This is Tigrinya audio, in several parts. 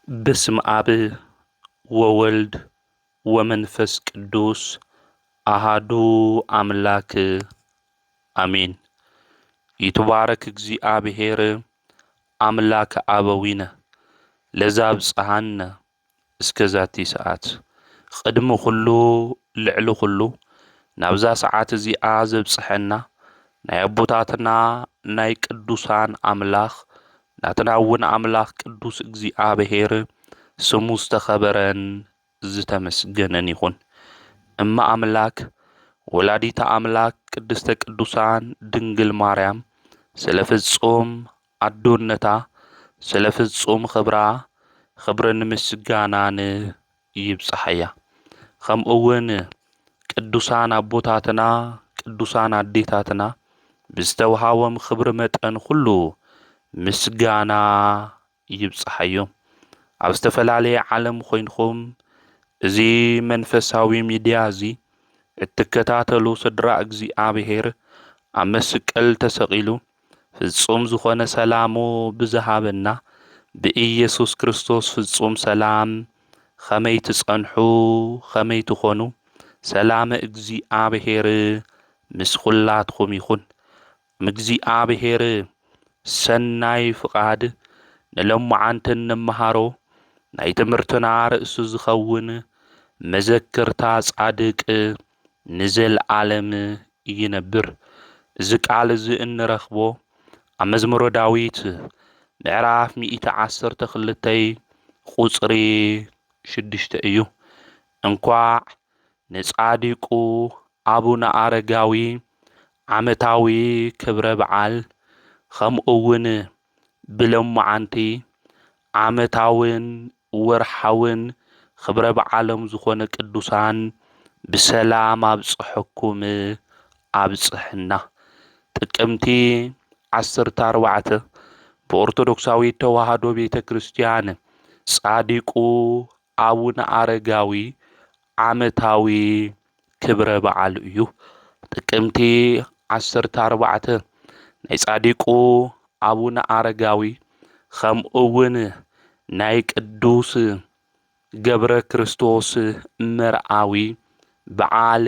بسم آب وولد ومنفس قدوس أحدو أملاك آمين. يتبارك እግዚአብሔር أملاك أبوينا لزاب صحنا اسكزاتي ساعات قدم كله لعلو كله نابزا ساعات زي آزب صحنا نايبوتاتنا ناي قدوسان أملاك ناتناون أملاك قدوس እግዚአብሔር ስሙ ዝተኸበረን ዝተመስገነን ይኹን። እማ አምላክ ወላዲተ አምላክ ቅድስተ ቅዱሳን ድንግል ማርያም ስለ ፍጹም አዶነታ ስለ ፍጹም ክብራ ክብርን ምስጋናን ይብጽሐያ። ከምኡውን ቅዱሳን አቦታትና ቅዱሳን አዴታትና ብዝተውሃቦም ክብሪ መጠን ኩሉ ምስጋና ይብጽሐዮም። ኣብ ዝተፈላለየ ዓለም ኮይንኩም እዚ መንፈሳዊ ሚድያ እዚ እትከታተሉ ስድራ እግዚአብሔር ኣብ መስቀል ተሰቂሉ ፍጹም ዝኾነ ሰላሙ ብዝሃበና ብኢየሱስ ክርስቶስ ፍጹም ሰላም ከመይ ትጸንሑ ከመይ ትኾኑ ሰላም እግዚአብሔር ምስ ኩላትኩም ይኹን። እግዚአብሔር ሰናይ ፍቃድ ንሎማዓንትን ንመሃሮ ናይ ትምህርትና ርእሱ ዝኸውን መዘክርታ ጻድቅ ንዘለዓለም ይነብር። እዚ ቃል እዚ እንረኽቦ ኣብ መዝሙረ ዳዊት ምዕራፍ 112 ቁጽሪ 6 እዩ። እንኳዕ ንጻድቁ ኣቡነ ኣረጋዊ ዓመታዊ ክብረ በዓል ከምኡውን ብሎማዓንቲ ዓመታውን ወርሓውን ክብረ በዓሎም ዝኾነ ቅዱሳን ብሰላም ኣብጽሕኩም ኣብጽሕና። ጥቅምቲ 14 በኦርቶዶክሳዊት ተዋህዶ ቤተ ክርስቲያን ጻድቁ ኣቡነ ኣረጋዊ ዓመታዊ ክብረ በዓል እዩ። ጥቅምቲ 14 ናይ ጻድቁ ኣቡነ ኣረጋዊ ከምኡውን ናይ ቅዱስ ገብረ ክርስቶስ መርዓዊ በዓል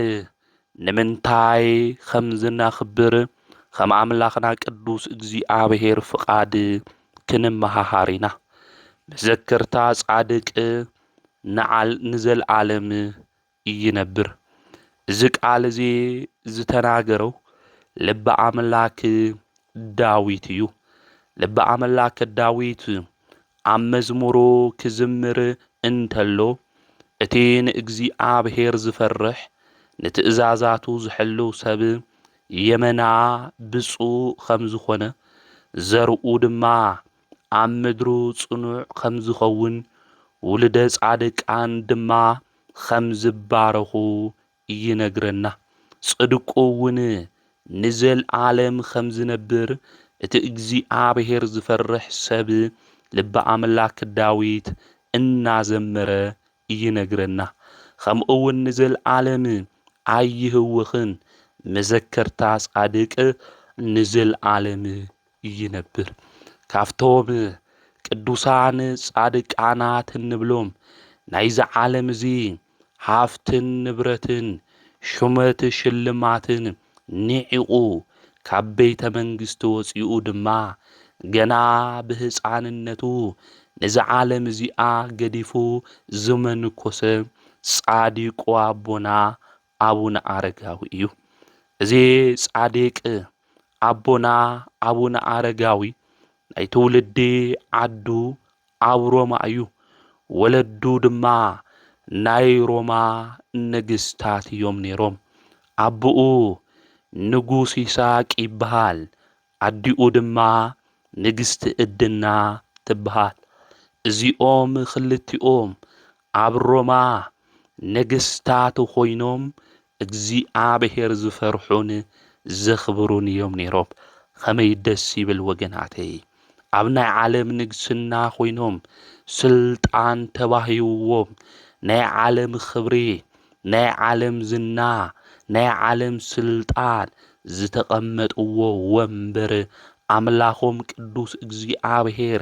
ንምንታይ ከም ዝነኽብር ከም ኣምላኽና ቅዱስ እግዚአብሔር ፍቃድ ክንመሃሃር ኢና። መዘክርታ ጻድቅ ንዘለዓለም ይነብር። እዚ ቃል እዚ ዝተናገረው ልበ ኣምላክ ዳዊት እዩ። ልበ ኣምላክ ዳዊት ኣብ መዝሙሩ ክዝምር እንተሎ እቲ ንእግዚአብሔር ዝፈርሕ ንትእዛዛቱ ዝሕሉ ሰብ የመና ብፁዕ ከም ዝኾነ ዘርኡ ድማ ኣብ ምድሩ ጽኑዕ ከም ዝኸውን ውልደ ጻድቃን ድማ ከም ዝባረኹ ይነግረና። ጽድቁ እውን ንዘለዓለም ከም ዝነብር እቲ እግዚአብሔር ዝፈርሕ ሰብ ልበ ኣምላክ ዳዊት እናዘመረ ይነግረና። ከምኡውን ንዘለዓለም ኣይህውኽን መዘከርታ ጻድቅ ንዘለዓለም ይነብር። ካብቶም ቅዱሳን ጻድቃናት እንብሎም ናይዚ ዓለም እዚ ሃፍትን ንብረትን ሹመት ሽልማትን ኒዒቑ ካብ ቤተ መንግስቲ ወፂኡ ድማ ገና ብህፃንነቱ ነዚ ዓለም እዚኣ ገዲፉ ዝመንኮሰ ጻድቁ ኣቦና ኣቡነ ኣረጋዊ እዩ። እዚ ጻድቅ ኣቦና ኣቡነ ኣረጋዊ ናይ ትውልዲ ዓዱ ኣብ ሮማ እዩ። ወለዱ ድማ ናይ ሮማ ንግስታት እዮም ነይሮም። ኣቦኡ ንጉስ ይስሐቅ ይበሃል። ኣዲኡ ድማ ንግስቲ ዕድና ትበሃል። እዚኦም ክልቲኦም ኣብ ሮማ ነገስታት ኮይኖም እግዚአብሔር ዝፈርሑን ዘኽብሩን እዮም ነይሮም። ከመይ ደስ ይብል ወገናተይ! ኣብ ናይ ዓለም ንግስና ኮይኖም ስልጣን ተባሂብዎም ናይ ዓለም ክብሪ ናይ ዓለም ዝና ናይ ዓለም ስልጣን ዝተቐመጥዎ ወንበር ኣምላኾም ቅዱስ እግዚአብሔር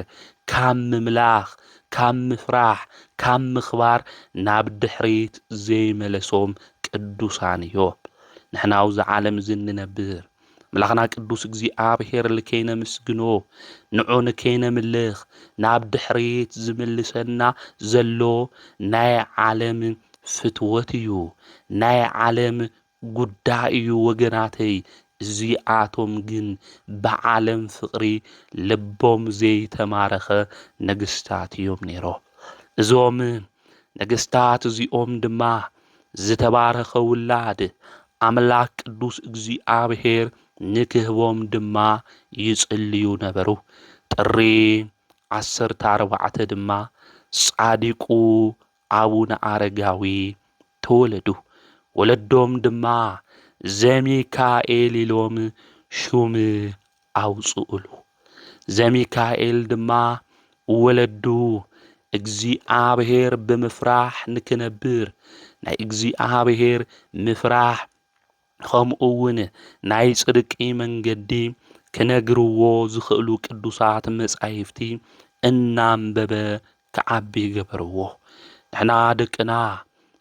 ካብ ምምላኽ ካብ ምፍራሕ ካብ ምኽባር ናብ ድሕሪት ዘይመለሶም ቅዱሳን እዮም። ንሕና ኣብዚ ዓለም እዚ ንነብር መላኽና ቅዱስ እግዚኣብሔር ንከይነምስግኖ ንዑ ንከይነምልኽ ናብ ድሕሪት ዝምልሰና ዘሎ ናይ ዓለም ፍትወት እዩ፣ ናይ ዓለም ጉዳይ እዩ ወገናተይ። እዚኣቶም ግን ብዓለም ፍቕሪ ልቦም ዘይተማረኸ ነገስታት እዮም ነይሮም። እዞም ነገስታት እዚኦም ድማ ዝተባረኸ ውላድ ኣምላክ ቅዱስ እግዚኣብሔር ንክህቦም ድማ ይጽልዩ ነበሩ። ጥሪ 14 ድማ ጻዲቁ ኣቡነ ኣረጋዊ ተወለዱ። ወለዶም ድማ ዘሚካኤል ኢሎም ሹም ኣውጽኡሉ። ዘሚካኤል ድማ ወለዱ እግዚኣብሔር ብምፍራሕ ንክነብር ናይ እግዚኣብሔር ምፍራሕ ከምኡውን ናይ ጽድቂ መንገዲ ክነግርዎ ዝኽእሉ ቅዱሳት መጻሕፍቲ እናንበበ ክዓቢ ገበርዎ። ንሕና ደቅና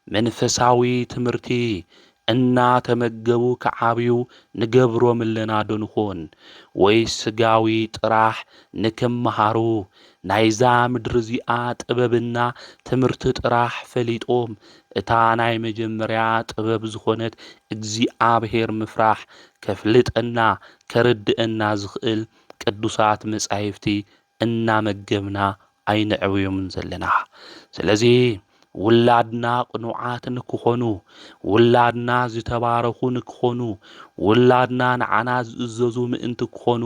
መንፈሳዊ ትምህርቲ እናተመገቡ ክዓብዩ ንገብሮም ኣለና ዶ ንኾን? ወይ ስጋዊ ጥራሕ ንክመሃሩ ናይዛ ምድሪ እዚኣ ጥበብና ትምህርቲ ጥራሕ ፈሊጦም እታ ናይ መጀመርያ ጥበብ ዝኾነት እግዚኣብሔር ምፍራሕ ከፍልጠና ከርድአና ዝኽእል ቅዱሳት መጻሕፍቲ እናመገብና ኣይንዕብዮምን ዘለና። ስለዚ ውላድና ቅኑዓት ንክኾኑ፣ ውላድና ዝተባረኹ ንክኾኑ፣ ውላድና ንዓና ዝእዘዙ ምእንቲ ክኾኑ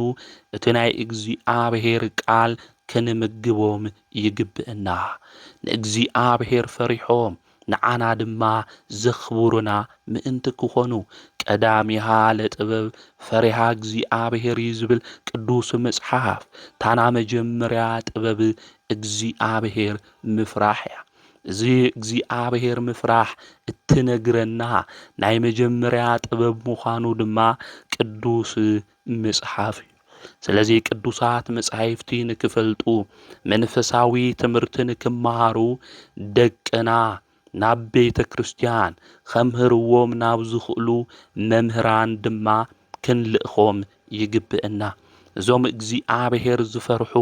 እቲ ናይ እግዚኣብሔር ቃል ክንምግቦም ይግብአና። ንእግዚኣብሔር ፈሪሖም ንዓና ድማ ዘኽብሩና ምእንቲ ክኾኑ ቀዳሚሃ ለጥበብ ፈሪሃ እግዚአብሔር እዩ ዝብል ቅዱስ መጽሓፍ ታና መጀመርያ ጥበብ እግዚአብሔር ምፍራሕ እያ። እዚ እግዚአብሔር ምፍራሕ እትነግረና ናይ መጀመርያ ጥበብ ምዃኑ ድማ ቅዱስ መጽሓፍ እዩ። ስለዚ ቅዱሳት መጻሕፍቲ ንክፈልጡ መንፈሳዊ ትምህርቲ ንክመሃሩ ደቅና ናብ ቤተ ክርስቲያን ከምህርዎም ናብ ዝኽእሉ መምህራን ድማ ክንልእኾም ይግብአና። እዞም እግዚአብሔር ዝፈርሑ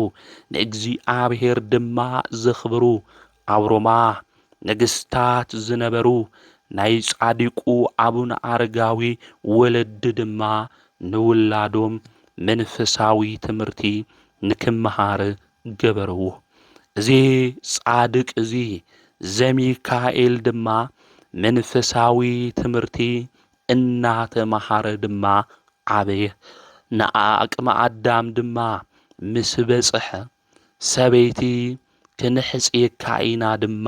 ንእግዚአብሔር ድማ ዘኽብሩ ኣብ ሮማ ነገስታት ዝነበሩ ናይ ጻዲቁ ኣቡነ ኣረጋዊ ወለዲ ድማ ንውላዶም መንፈሳዊ ትምህርቲ ንክመሃር ገበርዎ። እዚ ጻድቅ እዚ ዘሚካኤል ድማ መንፈሳዊ ትምህርቲ እናተመሃረ ድማ ዓበየ። ንኣቅመ ኣዳም ድማ ምስ በጽሐ ሰበይቲ ክንሕጽየካ ኢና ድማ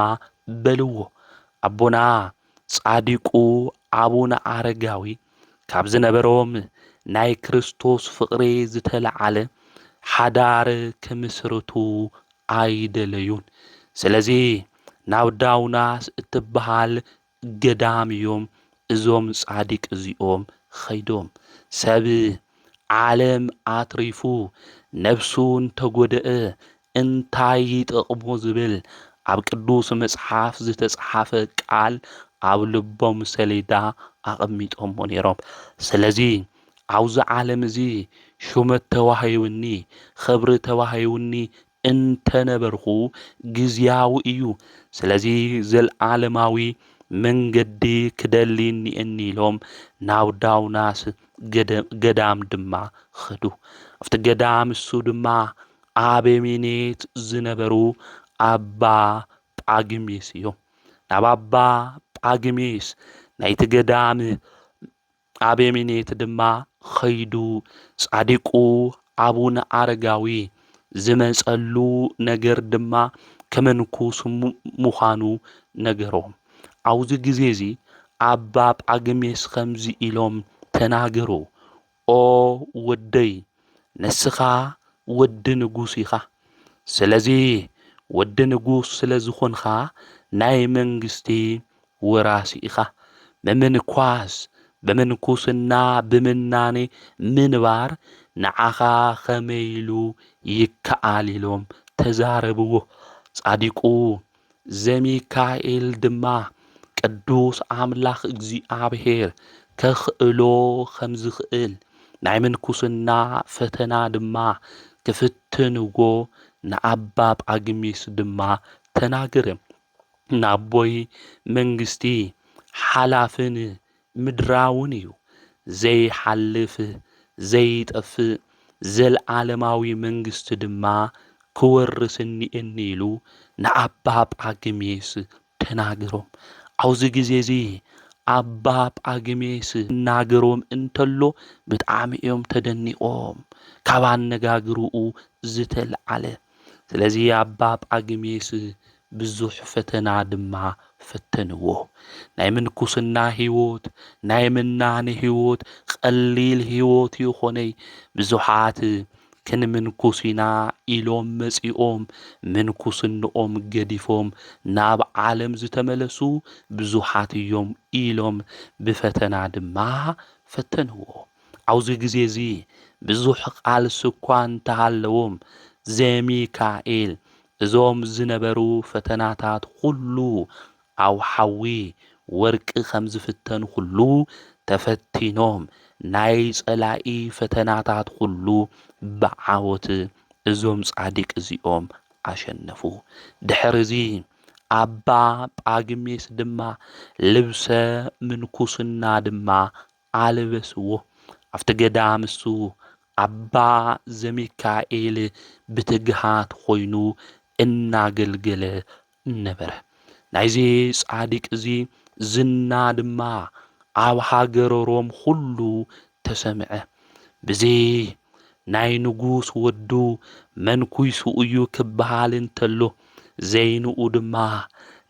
በልዎ። ኣቦና ጻዲቁ ኣቡነ ኣረጋዊ ካብ ዝነበሮም ናይ ክርስቶስ ፍቕሪ ዝተለዓለ ሓዳር ክምስርቱ ኣይደለዩን። ስለዚ ናብ ዳውናስ እትበሃል ገዳም እዮም እዞም ጻዲቅ እዚኦም ኸይዶም። ሰብ ዓለም ኣትሪፉ ነፍሱ እንተጐደአ እንታይ ይጠቕሞ ዝብል ኣብ ቅዱስ መጽሓፍ ዝተጽሓፈ ቃል ኣብ ልቦም ሰሌዳ ኣቐሚጦሞ ነይሮም። ስለዚ ኣብዚ ዓለም እዚ ሹመት ተዋሂቡኒ ኽብሪ ተዋሂቡኒ እንተነበርኹ ጊዜያዊ እዩ። ስለዚ ዘለዓለማዊ መንገዲ ክደሊ እኒአኒ ኢሎም ናብ ዳውናስ ገዳም ድማ ኸዱ። ኣብቲ ገዳም እሱ ድማ ኣበሜኔት ዝነበሩ ኣባ ጳግሜስ እዮም። ናብ ኣባ ጳግሜስ ናይቲ ገዳም ኣበሜኔት ድማ ኸይዱ ጻዲቁ ኣቡነ ኣረጋዊ ዝመጸሉ ነገር ድማ ከመንኩስ ምዃኑ ነገሮም። ኣብዚ ግዜ እዚ ኣባ ጳግሜስ ከምዚ ኢሎም ተናገሩ። ኦ ወደይ ንስኻ ወዲ ንጉስ ኢኻ። ስለዚ ወዲ ንጉስ ስለ ዝኾንኻ ናይ መንግስቲ ወራሲ ኢኻ። ምምንኳስ ብምንኩስና ብምናኔ ምንባር ንዓኻ ኸመይ ኢሉ ይከኣል ኢሎም ተዛረብዎ። ጻዲቁ ዘሚካኤል ድማ ቅዱስ ኣምላኽ እግዚኣብሔር ከኽእሎ ከም ዝኽእል ናይ ምንኩስና ፈተና ድማ ክፍትንዎ ንኣባ ጳጉሜስ ድማ ተናገረ። ናቦይ መንግስቲ ሓላፍን ምድራውን እዩ፣ ዘይሓልፍ ዘይጠፍእ ዘለዓለማዊ መንግስቲ ድማ ክወርስኒ ኢሉ ንኣባ ጳጉሜስ ተናገሮም። ኣብዚ ግዜ እዚ ኣባ ጳጉሜስ እናገሮም እንተሎ ብጣዕሚ እዮም ተደኒቆም ካብ ኣነጋግርኡ ዝተለዓለ። ስለዚ ኣባ ጳጉሜስ ብዙሕ ፈተና ድማ ፈተንዎ። ናይ ምንኩስና ህይወት ናይ ምናኔ ህይወት ቀሊል ህይወት ይኾነይ ብዙሓት ክንምንኩስ ኢና ኢሎም መጺኦም ምንኩስንኦም ገዲፎም ናብ ዓለም ዝተመለሱ ብዙሓት እዮም ኢሎም ብፈተና ድማ ፈተንዎ። ኣብዚ ግዜ እዚ ብዙሕ ቃልሲ እኳ እንተሃለዎም ዘሚካኤል እዞም ዝነበሩ ፈተናታት ኩሉ ኣብ ሓዊ ወርቂ ከም ዝፍተኑ ኩሉ ተፈቲኖም ናይ ጸላኢ ፈተናታት ኩሉ ብዓወት እዞም ጻዲቅ እዚኦም ኣሸነፉ። ድሕሪዚ ኣባ ጳጉሜስ ድማ ልብሰ ምንኩስና ድማ ኣልበስዎ። ኣብቲ ገዳም እሱ ኣባ ዘሚካኤል ብትግሃት ኮይኑ እናገልገለ ነበረ። ናይዚ ጻዲቅ እዚ ዝና ድማ ኣብ ሃገረ ሮም ሁሉ ተሰምዐ። ብዚ ናይ ንጉስ ወዱ መንኩሱ እዩ ክበሃል እንተሎ ዘይንኡ ድማ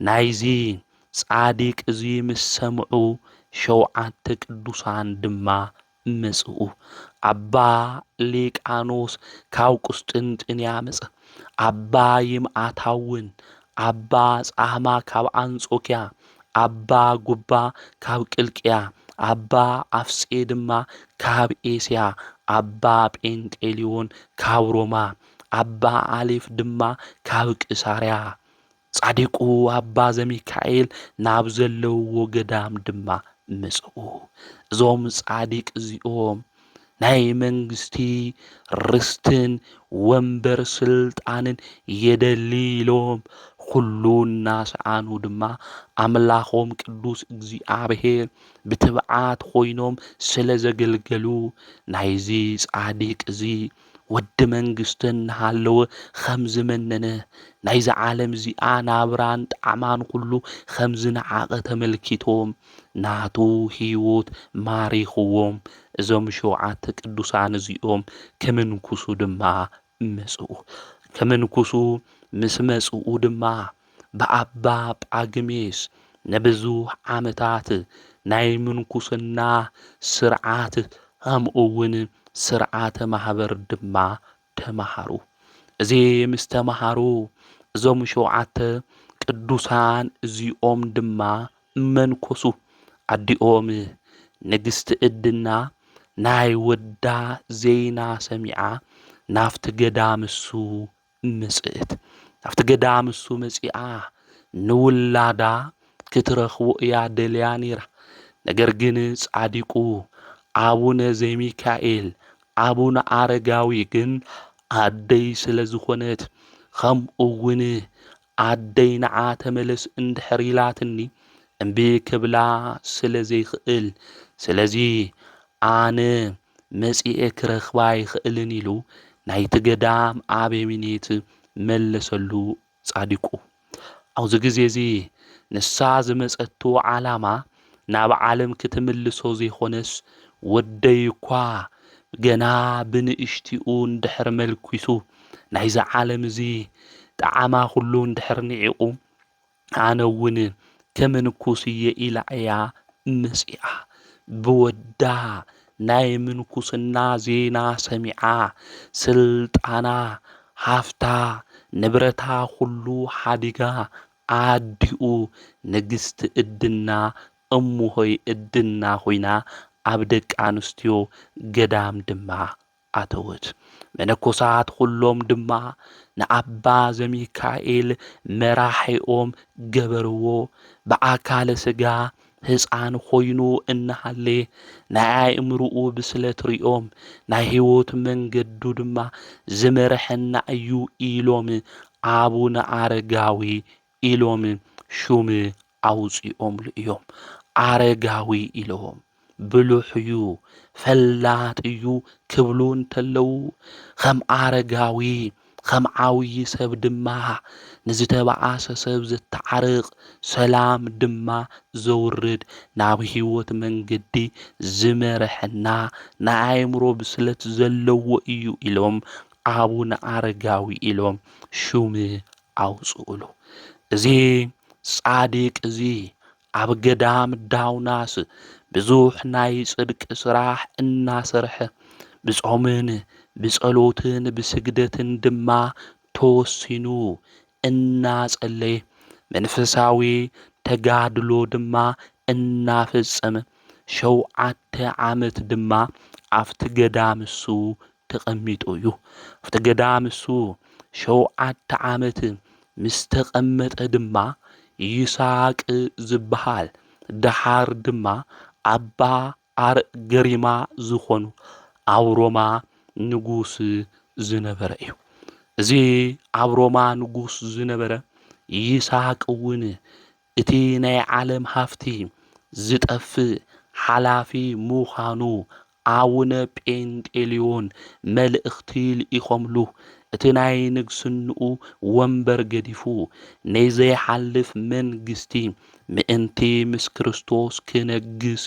ናይዚ ጻዲቅ እዚ ምስ ሰምዑ 7 ቅዱሳን ድማ መጽኡ። ኣባ ሊቃኖስ ካብ ቁስጥንጥንያ መጸ፣ ኣባ ይምዓታውን፣ ኣባ ጻህማ ካብ አንጾኪያ፣ ኣባ ጉባ ካብ ቅልቅያ፣ ኣባ ኣፍጼ ድማ ካብ ኤስያ፣ ኣባ ጴንጤሊዮን ካብ ሮማ፣ ኣባ ኣሌፍ ድማ ካብ ቂሳርያ። ጻዲቁ ኣባ ዘሚካኤል ናብ ዘለውዎ ገዳም ድማ መጽኡ። እዞም ጻዲቅ እዚኦም ናይ መንግስቲ ርስትን ወንበር ስልጣንን የደሊ ኢሎም ኩሉ እናሰኣኑ ድማ ኣምላኾም ቅዱስ እግዚኣብሔር ብትብዓት ኮይኖም ስለ ዘገልገሉ ናይዚ ጻዲቅ እዚ ወዲ መንግስቲ እናሃለወ ከም ዝመነነ ናይዚ ዓለም እዚኣ ናብራን ጣዕማን ኩሉ ከም ዝነዓቐ ተመልኪቶም ናቱ ህይወት ማሪኽዎም እዞም 7 ቅዱሳን እዚኦም ከምንኩሱ ድማ መጽኡ። ከምንኩሱ ምስ መጽኡ ድማ ብኣባ ጳጉሜስ ንብዙሕ ዓመታት ናይ ምንኩስና ስርዓት ከምኡውን ስርዓተ ማህበር ድማ ተማሃሩ። እዚ ምስ ተማሃሩ እዞም 7 ቅዱሳን እዚኦም ድማ መንኮሱ። ኣዲኦም ንግስቲ ዕድና ናይ ወዳ ዜና ሰሚዓ ናፍቲ ገዳም እሱ መጽእት። ናፍቲ ገዳም እሱ መጺኣ ንውላዳ ክትረኽቦ እያ ደልያ ነይራ። ነገር ግን ጻዲቁ ኣቡነ ዘሚካኤል ኣቡነ ኣረጋዊ ግን ኣደይ ስለ ዝኾነት ከምኡውን ኣደይ ንዓ ተመለስ እንድሕር ኢላትኒ እምቢ ክብላ ስለ ዘይኽእል ስለዚ ኣነ መጺኤ ክረኽባ ይኽእልን ኢሉ ናይቲ ገዳም ኣበምኔት መለሰሉ ጻዲቁ። ኣብዚ ግዜ እዚ ንሳ ዝመጸቶ ዓላማ ናብ ዓለም ክትምልሶ ዘይኾነስ ወደይ እኳ ገና ብንእሽቲኡ እንድሕር መልኪሱ ናይዚ ዓለም እዚ ጣዕማ ኩሉ እንድሕር ኒዒቑ ኣነ እውን ከምንኩስ እየ ኢላ እያ መጺኣ። ብወዳ ናይ ምንኩስና ዜና ሰሚዓ ስልጣና ሃፍታ ንብረታ ኩሉ ሓዲጋ ኣዲኡ ንግስቲ ዕድና እሙሆይ ዕድና ኮይና ኣብ ደቂ ኣንስትዮ ገዳም ድማ ኣተወት። መነኮሳት ኩሎም ድማ ንኣባ ዘሚካኤል መራሒኦም ገበርዎ። ብኣካለ ሥጋ ሕፃን ኾይኑ እናሃለየ ናይ ኣእምርኡ ብስለት ሪኦም ናይ ሕይወት መንገዱ ድማ ዝመርሐና እዩ ኢሎም ኣቡነ ኣረጋዊ ኢሎም ሹም ኣውፂኦምሉ እዮም። ኣረጋዊ ኢሎም ብሉሕ እዩ ፈላጥ እዩ ክብሉ እንተለዉ ከም ኣረጋዊ ከም ዓብይ ሰብ ድማ ንዝተበኣሰ ሰብ ዘተዓርቕ ሰላም ድማ ዘውርድ ናብ ሕይወት መንገዲ ዝመርሐና ናይ ኣእምሮ ብስለት ዘለዎ እዩ ኢሎም ኣቡነ ኣረጋዊ ኢሎም ሹም ኣውፅኡሉ። እዚ ጻድቅ እዚ ኣብ ገዳም ዳውናስ ብዙሕ ናይ ጽድቂ ስራሕ እናሰርሐ ብጾምን ብጸሎትን ብስግደትን ድማ ተወሲኑ እናጸለየ መንፈሳዊ ተጋድሎ ድማ እናፈጸመ 7 ዓመት ድማ ኣብቲ ገዳም እሱ ተቐሚጡ እዩ። ኣብቲ ገዳም እሱ 7 ዓመት ምስ ተቐመጠ ድማ ይስሐቅ ዝበሃል ደሓር ድማ ኣባ ገሪማ ዝኾኑ ኣብ ሮማ ንጉስ ዝነበረ እዩ። እዚ ኣብ ሮማ ንጉስ ዝነበረ ይስሐቅ እውን እቲ ናይ ዓለም ሃፍቲ ዝጠፍእ ሓላፊ ምዃኑ ኣቡነ ጴንጤሌዮን መልእኽቲ ልኢኾምሉ እቲ ናይ ንግስንኡ ወንበር ገዲፉ ናይ ዘይሓልፍ መንግስቲ ምእንቲ ምስ ክርስቶስ ክነግስ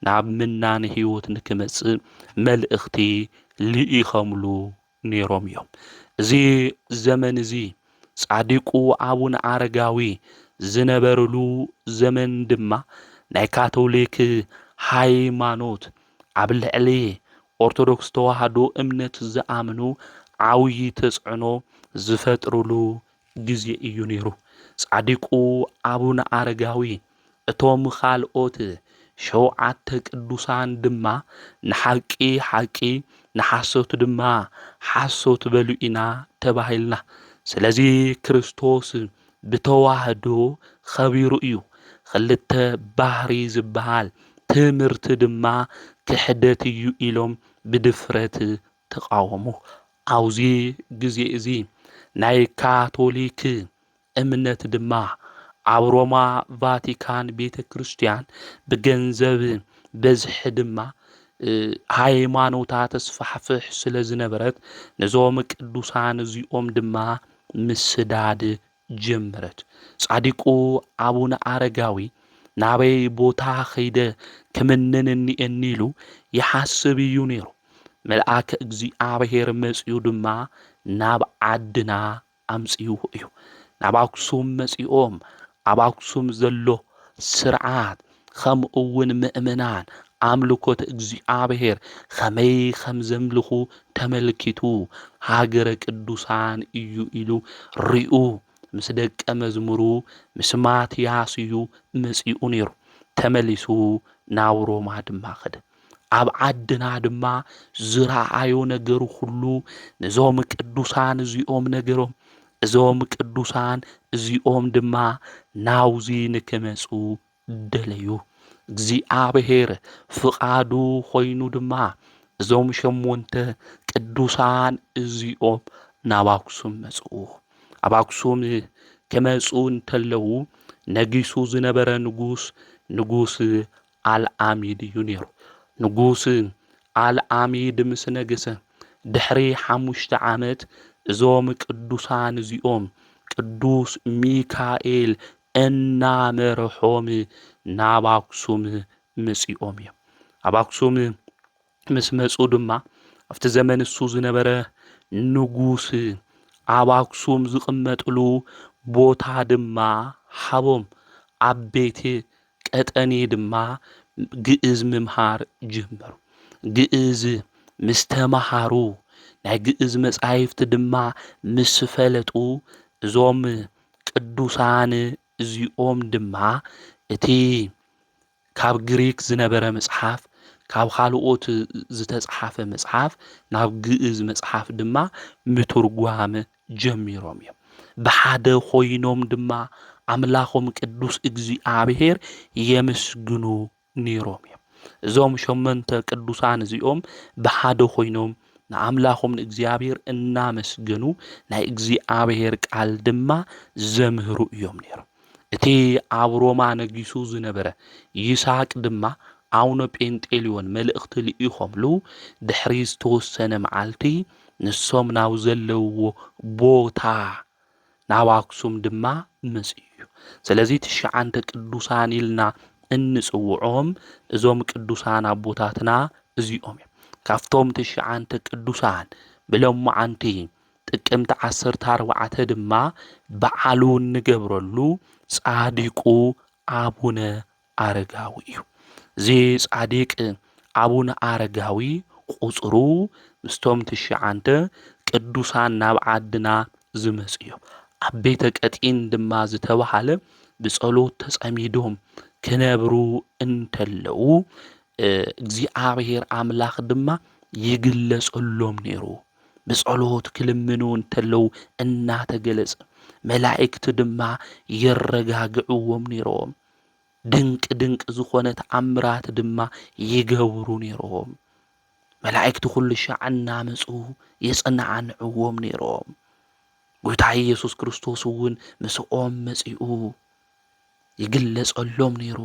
ናብ ምናን ሕይወት ንክመጽእ መልእኽቲ ልኢኾምሉ ነይሮም እዮም። እዚ ዘመን እዚ ጻዲቁ ኣቡነ ኣረጋዊ ዝነበሩሉ ዘመን ድማ ናይ ካቶሊክ ሃይማኖት ኣብ ልዕሊ ኦርቶዶክስ ተዋህዶ እምነት ዝኣምኑ ዓብይ ተጽዕኖ ዝፈጥሩሉ ግዜ እዩ ነይሩ። ጻዲቁ ኣቡነ ኣረጋዊ እቶም ካልኦት 7 ቅዱሳን ድማ ንሓቂ ሓቂ ንሓሶት ድማ ሓሶት በሉ ኢና ተባሂልና። ስለዚ ክርስቶስ ብተዋህዶ ኸቢሩ እዩ። ክልተ ባህሪ ዝበሃል ትምህርቲ ድማ ክሕደት እዩ ኢሎም ብድፍረት ተቃወሙ። ኣብዚ ግዜ እዚ ናይ ካቶሊክ እምነት ድማ ኣብ ሮማ ቫቲካን ቤተ ክርስቲያን ብገንዘብ በዝሒ ድማ ሃይማኖታት ተስፋሕፍሕ ስለ ዝነበረት ነዞም ቅዱሳን እዚኦም ድማ ምስዳድ ጀመረት። ጻዲቁ ኣቡነ ኣረጋዊ ናበይ ቦታ ኸይደ ክምንን እኒአኒ ኢሉ ይሓስብ እዩ ነይሩ። መልአከ እግዚኣብሔር መጺኡ ድማ ናብ ዓድና ኣምጺኡ እዩ። ናብ ኣክሱም መጺኦም ኣብ ኣክሱም ዘሎ ስርዓት ከምኡ እውን ምእመናን ኣምልኮት እግዚኣብሔር ከመይ ከም ዘምልኹ ተመልኪቱ ሃገረ ቅዱሳን እዩ ኢሉ ሪኡ ምስ ደቀ መዝሙሩ ምስ ማትያስ እዩ መጺኡ ነይሩ። ተመሊሱ ናብ ሮማ ድማ ኸደ። ኣብ ዓድና ድማ ዝረኣዮ ነገሩ ሁሉ ነዞም ቅዱሳን እዚኦም ነገሮም። እዞም ቅዱሳን እዚኦም ድማ ናውዚ ንክመጹ ደለዩ። እግዚኣብሔር ፍቓዱ ኾይኑ ድማ እዞም 8 ቅዱሳን እዚኦም ናብ ኣክሱም መጽኡ። ኣብ ኣክሱም ክመጹ እንተለዉ ነጊሱ ዝነበረ ንጉስ ኣልዓሚድ እዩ ነይሩ። ንጉስ ኣልዓሚድ ምስ ነገሰ ድሕሪ 5 ዓመት እዞም ቅዱሳን እዚኦም ቅዱስ ሚካኤል እናመርሖም ናብ ኣክሱም መጺኦም እዮም። ኣብ ኣክሱም ምስ መጹ ድማ ኣብቲ ዘመን እሱ ዝነበረ ንጉስ ኣብ ኣክሱም ዝቕመጥሉ ቦታ ድማ ሃቦም። ኣብ ቤት ቀጠኔ ድማ ግዕዝ ምምሃር ጀመሩ። ግዕዝ ምስ ተምሃሩ ናይ ግዕዝ መጻሕፍቲ ድማ ምስ ፈለጡ እዞም ቅዱሳን እዚኦም ድማ እቲ ካብ ግሪክ ዝነበረ መጽሓፍ ካብ ካልኦት ዝተጻሓፈ መጽሓፍ ናብ ግእዝ መጽሓፍ ድማ ምትርጓም ጀሚሮም እዮም። ብሓደ ኮይኖም ድማ ኣምላኾም ቅዱስ እግዚኣብሔር የመስግኑ ነይሮም እዮም። እዞም 8 ቅዱሳን እዚኦም ብሓደ ኮይኖም ንኣምላኾም ንእግዚኣብሔር እናመስገኑ ናይ እግዚኣብሔር ቃል ድማ ዘምህሩ እዮም ነይሮም። እቲ ኣብ ሮማ ነጊሱ ዝነበረ ይስሐቅ ድማ ኣቡነ ጴንጤልዮን መልእኽቲ ልኢኾምሉ ድሕሪ ዝተወሰነ መዓልቲ ንሶም ናብ ዘለውዎ ቦታ ናብ ኣክሱም ድማ መጽኡ እዩ። ስለዚ 9 ቅዱሳን ኢልና እንጽውዖም እዞም ቅዱሳን ኣቦታትና እዚኦም እዮም። ካብቶም 9 ቅዱሳን ብሎሙዓንቲ ጥቅምቲ 14 ድማ በዓሉ እንገብረሉ ጻዲቁ ኣቡነ ኣረጋዊ እዩ። እዚ ጻዲቅ ኣቡነ ኣረጋዊ ቁጽሩ ምስቶም 9 ቅዱሳን ናብ ዓድና ዝመጽ እዮም። ኣብ ቤተ ቀጢን ድማ ዝተባሃለ ብጸሎት ተጸሚዶም ክነብሩ እንተለዉ እግዚኣብሔር ኣምላኽ ድማ ይግለጸሎም ነይሩ። ብጸሎት ክልምኑ እንተለዉ እናተገለጸ መላእክቲ ድማ የረጋግዕዎም ነይሮም። ድንቅ ዝኾነ ተኣምራት ድማ ይገብሩ ነይሮም። መላእክቲ ኩሉ ሻዕ እናመጹ የጸናዕንዕዎም ነይሮም። ጌታ ኢየሱስ ክርስቶስ እውን ምስኦም መጺኡ ይግለጸሎም ነይሩ።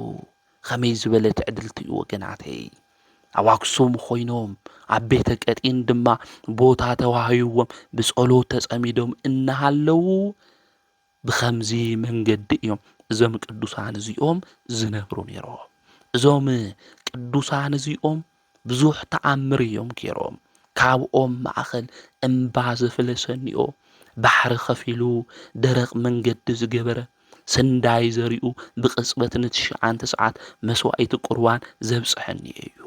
ከመይ ዝበለ ትዕድልቲ እዩ ወገናተይ። ኣብ ኣክሱም ኮይኖም ኣብ ቤተ ቀጢን ድማ ቦታ ተዋሂብዎም ብጸሎት ተጸሚዶም እናሃለዉ ብኸምዚ መንገዲ እዮም እዞም ቅዱሳን እዚኦም ዝነብሩ ነይሮም። እዞም ቅዱሳን እዚኦም ብዙሕ ተኣምር እዮም ገይሮም። ካብኦም ማእኸል እምባ ዘፍለሰኒኦ፣ ባሕሪ ኸፊሉ ደረቕ መንገዲ ዝገበረ፣ ስንዳይ ዘሪኡ ብቕጽበት ን9 ሰዓት መስዋዕቲ ቁርባን ዘብጽሐኒ እዩ።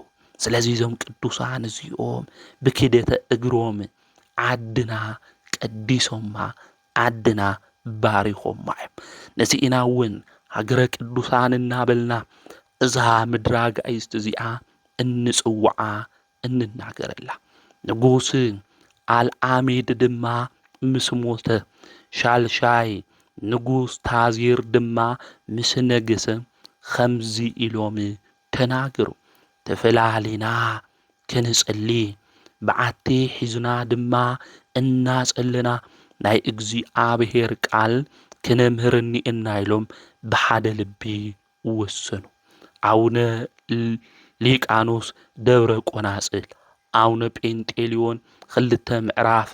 ስለዚ እዞም ቅዱሳን እዚኦም ብክደተ እግሮም ዓድና ቀዲሶማ፣ ዓድና ባሪኾማ እዮም። ነዚኢና እውን ሃገረ ቅዱሳን እናበልና እዛ ምድራ ጋይስት እዚኣ እንጽውዓ እንናገረላ። ንጉስ ኣልዓሜድ ድማ ምስ ሞተ ሻልሻይ ንጉስ ታዚር ድማ ምስ ነገሰ ኸምዚ ኢሎም ተናገሩ። ተፈላሊና ክንጸሊ በዓቲ ሒዝና ድማ እናጸለና ናይ እግዚኣብሔር ቃል ክነምህርኒ እና ኢሎም ብሓደ ልቢ ወሰኑ። ኣቡነ ሊቃኖስ ደብረ ቆናጽል፣ ኣቡነ ጴንጤልዮን 2 ምዕራፍ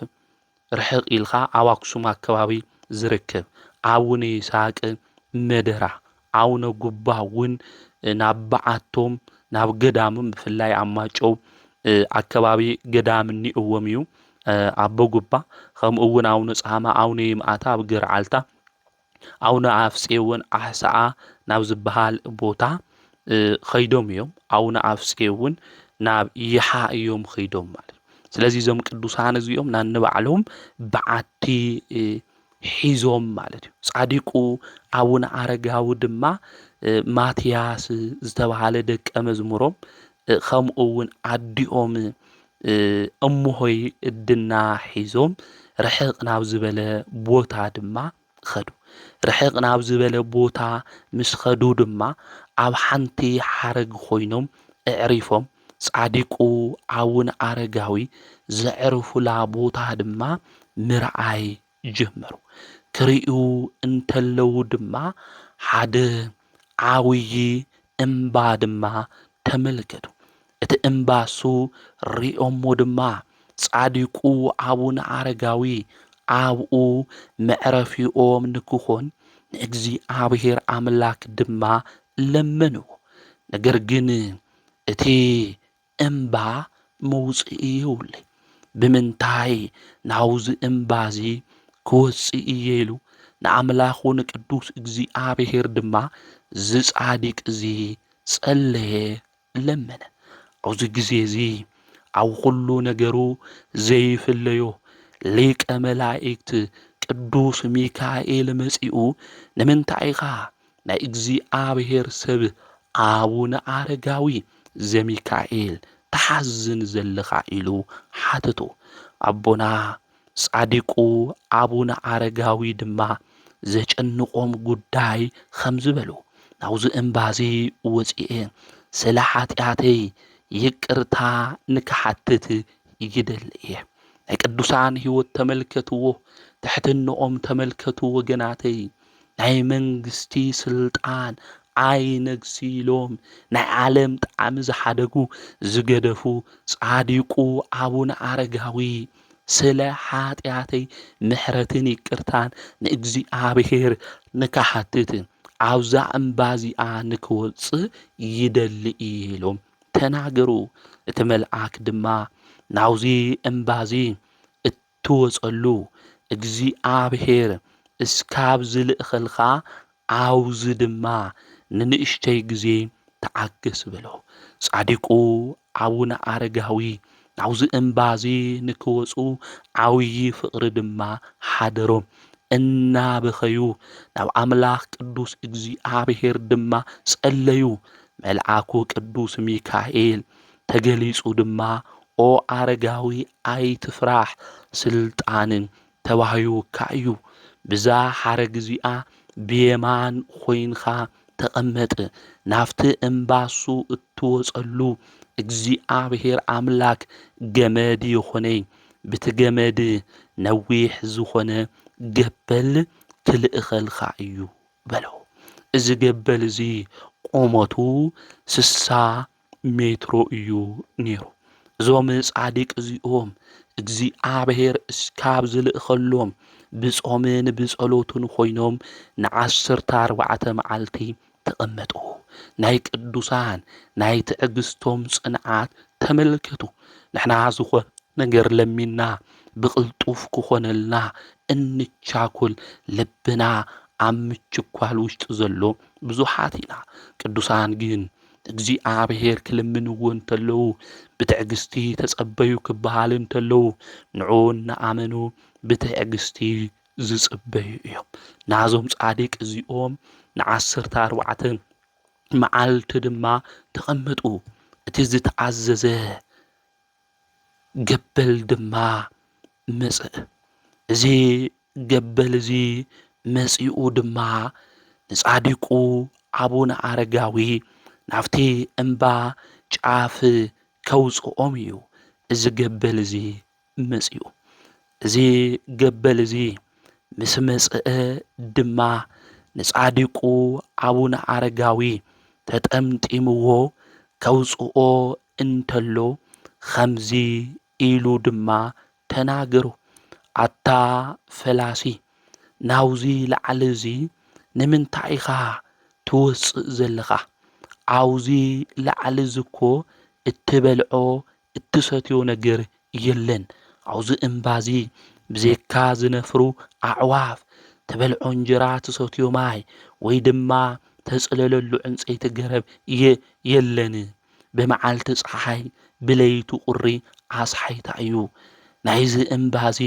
ርሕቕ ኢልኻ ኣብ ኣክሱም ኣከባቢ ዝርከብ፣ ኣቡነ ይስሐቅ መደራ፣ ኣቡነ ጉባ እውን ናብ በዓቶም ናብ ገዳሞም ብፍላይ ኣብ ማጮው ኣከባቢ ገዳም እኒእዎም እዩ። ኣቦ ጉባ ከምኡ እውን ኣቡነ ጻማ፣ ኣቡነ ይምኣታ ኣብ ገርዓልታ፣ ኣቡነ ኣፍጼ እውን ኣሕሳኣ ናብ ዝበሃል ቦታ ኸይዶም እዮም። ኣቡነ ኣፍጼ እውን ናብ ይሓ እዮም ኸይዶም ማለት እዩ። ስለዚ እዞም ቅዱሳን እዚኦም ናንባዕሎም በዓቲ ሒዞም ማለት እዩ። ጻዲቁ ኣቡነ ኣረጋዊ ድማ ማትያስ ዝተባሃለ ደቀ መዝሙሮም ከምኡ እውን ኣዲኦም እሞሆይ እድና ሒዞም ርሕቕ ናብ ዝበለ ቦታ ድማ ኸዱ። ርሕቕ ናብ ዝበለ ቦታ ምስ ኸዱ ድማ ኣብ ሓንቲ ሓረግ ኮይኖም ኣዕሪፎም ጻዲቁ ኣቡነ ኣረጋዊ ዘዕርፉላ ቦታ ድማ ምርኣይ ጀመሩ። ክሪኡ እንተለዉ ድማ ሓደ ዓብይ እምባ ድማ ተመልከቱ። እቲ እምባ እሱ ሪኦሞ ድማ ጻዲቁ ኣቡነ ኣረጋዊ ኣብኡ መዕረፊኦም ንክኾን ንእግዚኣብሔር ኣምላክ ድማ ለመንዎ። ነገር ግን እቲ እምባ መውፅኢ የብሉን። ብምንታይ ናውዚ እምባዚ ክወፅእ እየ ኢሉ ንኣምላኹ ንቅዱስ እግዚኣብሔር ድማ ዝጻዲቅ እዚ ጸለየ፣ ለመነ። ኣብዚ ግዜ እዚ ኣብ ኩሉ ነገሩ ዘይፍለዮ ሊቀ መላእክት ቅዱስ ሚካኤል መጺኡ ንምንታይ ኢኻ ናይ እግዚኣብሔር ሰብ ኣቡነ ኣረጋዊ ዘሚካኤል ተሓዝን ዘለኻ ኢሉ ሓተቶ። ኣቦና ጻዲቁ ኣቡነ ኣረጋዊ ድማ ዘጨንቆም ጉዳይ ከም ዝበሉ ናብዚ እምባዚ ወፂአ ስለ ኃጢአተይ ይቅርታ ንክሓትት ይደሊ እየ። ናይ ቅዱሳን ሕይወት ተመልከትዎ፣ ትሕትንኦም ተመልከቱ ወገናተይ። ናይ መንግስቲ ስልጣን ኣይነግሲሎም ናይ ዓለም ጣዕሚ ዝሓደጉ ዝገደፉ ጻዲቁ ኣቡነ ኣረጋዊ ስለ ኃጢአተይ ምሕረትን ይቅርታን ንእግዚአብሔር ንክሓትት ኣብዛ እምባዚኣ ንክወፅእ ይደሊ ኢሎም ተናገሩ። እቲ መልአክ ድማ ናውዚ እምባዚ እትወፀሉ እግዚአብሔር እስካብ ዝልእኸልኻ ኣውዚ ድማ ንንእሽተይ ጊዜ ተዓግስ ብሎ። ጻዲቁ ኣቡነ ኣረጋዊ ናውዚ እምባዚ ንክወፁ ዓብዪ ፍቕሪ ድማ ሓደሮም። እናበኸዩ ናብ ኣምላኽ ቅዱስ እግዚአብሔር ድማ ጸለዩ። መልአኩ ቅዱስ ሚካኤል ተገሊጹ ድማ ኦ ኣረጋዊ ኣይትፍራሕ፣ ስልጣንን ተባሂቡካ እዩ። ብዛ ሓረግ እዚኣ ብየማን ኾይንኻ ተቐመጥ። ናፍቲ እምባሱ እትወፀሉ እግዚአብሔር ኣምላክ ገመድ ይኾነይ፣ ብቲ ገመድ ነዊሕ ዝኾነ ገበል ክልእኸልካ እዩ በሎ። እዚ ገበል እዚ ቁመቱ 60 ሜትሮ እዩ ነይሩ። እዞም ጻዲቅ እዚኦም እግዚአብሔር እስካብ ዝልእኸሎም ብጾምን ብጸሎትን ኾይኖም ን14 መዓልቲ ተቐመጡ። ናይ ቅዱሳን ናይ ትዕግስቶም ጽንዓት ተመልከቱ። ንሕና ዝኾነ ነገር ለሚና ብቕልጡፍ ክኾነልና እንቻኩል ልብና ኣብ ምችኳል ውሽጢ ዘሎ ብዙሓት ኢና። ቅዱሳን ግን እግዚአብሔር ክልምንዎ እንተለዉ ብትዕግስቲ ተጸበዩ ክበሃል እንተለዉ ንዑ እናኣመኑ ብትዕግስቲ ዝጽበዩ እዮም። ናዞም ጻዲቅ እዚኦም ን14 መዓልቲ ድማ ተቐመጡ። እቲ ዝተዓዘዘ ገበል ድማ መጽእ። እዚ ገበል እዚ መጺኡ ድማ ንጻዲቁ ኣቡነ ኣረጋዊ ናፍቲ እምባ ጫፍ ከውፅኦም እዩ። እዚ ገበል እዚ መጺኡ እዚ ገበል እዚ ምስ መጽአ ድማ ንጻዲቁ ኣቡነ ኣረጋዊ ተጠምጢምዎ ከውፅኦ እንተሎ ኸምዚ ኢሉ ድማ ተናገሩ። ኣታ ፈላሲ ናውዚ ላዕሊ እዚ ንምንታይ ኢኻ ትወፅእ ዘለኻ? ኣውዚ ላዕሊ ዝኮ እትበልዖ እትሰትዮ ነገር የለን። ኣውዚ እምባዚ ብዘይካ ዝነፍሩ ኣዕዋፍ ተበልዖ እንጀራ ትሰትዮ ማይ ወይ ድማ ተጽለለሉ ዕንፀይቲ ገረብ የለን። ብመዓልቲ ፀሓይ ብለይቲ ቁሪ ኣስሓይታ እዩ። ናይዚ እምባዚ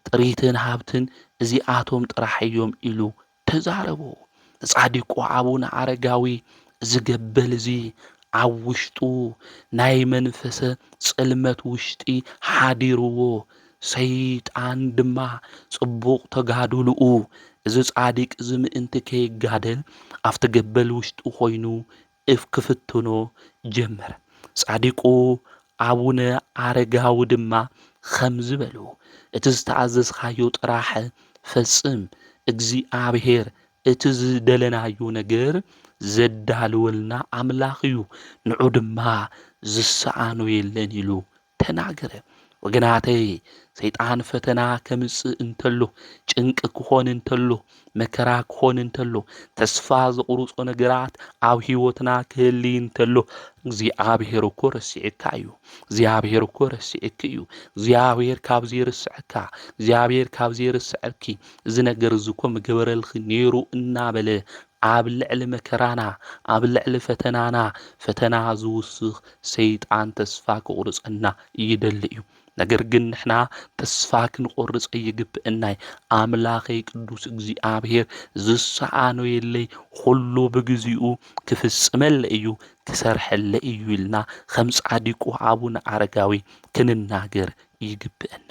ጥሪትን ሃብትን እዚኣቶም ጥራሕ እዮም ኢሉ ተዛረቡ። ጻዲቁ ኣቡነ ኣረጋዊ ዝገበል እዚ ኣብ ውሽጡ ናይ መንፈሰ ጽልመት ውሽጢ ሓዲርዎ፣ ሰይጣን ድማ ጽቡቕ ተጋድልኡ እዚ ጻዲቅ እዚ ምእንቲ ከይጋደል ኣብቲ ገበል ውሽጢ ኾይኑ ክፍትኖ ጀመረ። ጻዲቁ ኣቡነ ኣረጋዊ ድማ ከም ዝበሉ እቲ ዝተኣዘዝካዮ ጥራሕ ፈጽም፣ እግዚአብሔር እቲ ዝደለናዮ ነገር ዘዳልወልና ኣምላኽ እዩ፣ ንዑ ድማ ዝሰኣኖ የለን ኢሉ ተናገረ። ወገናተይ ሰይጣን ፈተና ከምጽእ እንተሎ፣ ጭንቂ ክኾን እንተሎ፣ መከራ ክኾን እንተሎ፣ ተስፋ ዝቑርጾ ነገራት ኣብ ሕይወትና ክህሊ እንተሎ እግዚአብሔር እኮ ረሲዕካ እዩ፣ እግዚአብሔር እኮ ረሲዕክ እዩ፣ እግዚአብሔር ካብዚ ርስዕካ፣ እግዚአብሔር ካብዚ ርስዕኪ፣ እዚ ነገር እዚ እኮ ምገበረልኺ ነይሩ እናበለ ኣብ ልዕሊ መከራና ኣብ ልዕሊ ፈተናና ፈተና ዝውስኽ ሰይጣን ተስፋ ክቑርጸና ይደሊ እዩ። ነገር ግን ንሕና ተስፋ ክንቆርጽ ይግብአናይ ኣምላኸይ ቅዱስ እግዚኣብሔር ዝሰኣኖ የለይ ኩሉ ብግዚኡ ክፍጽመለ እዩ ክሰርሐለ እዩ ኢልና ከም ጻዲቁ ኣቡነ ኣረጋዊ ክንናገር ይግብአና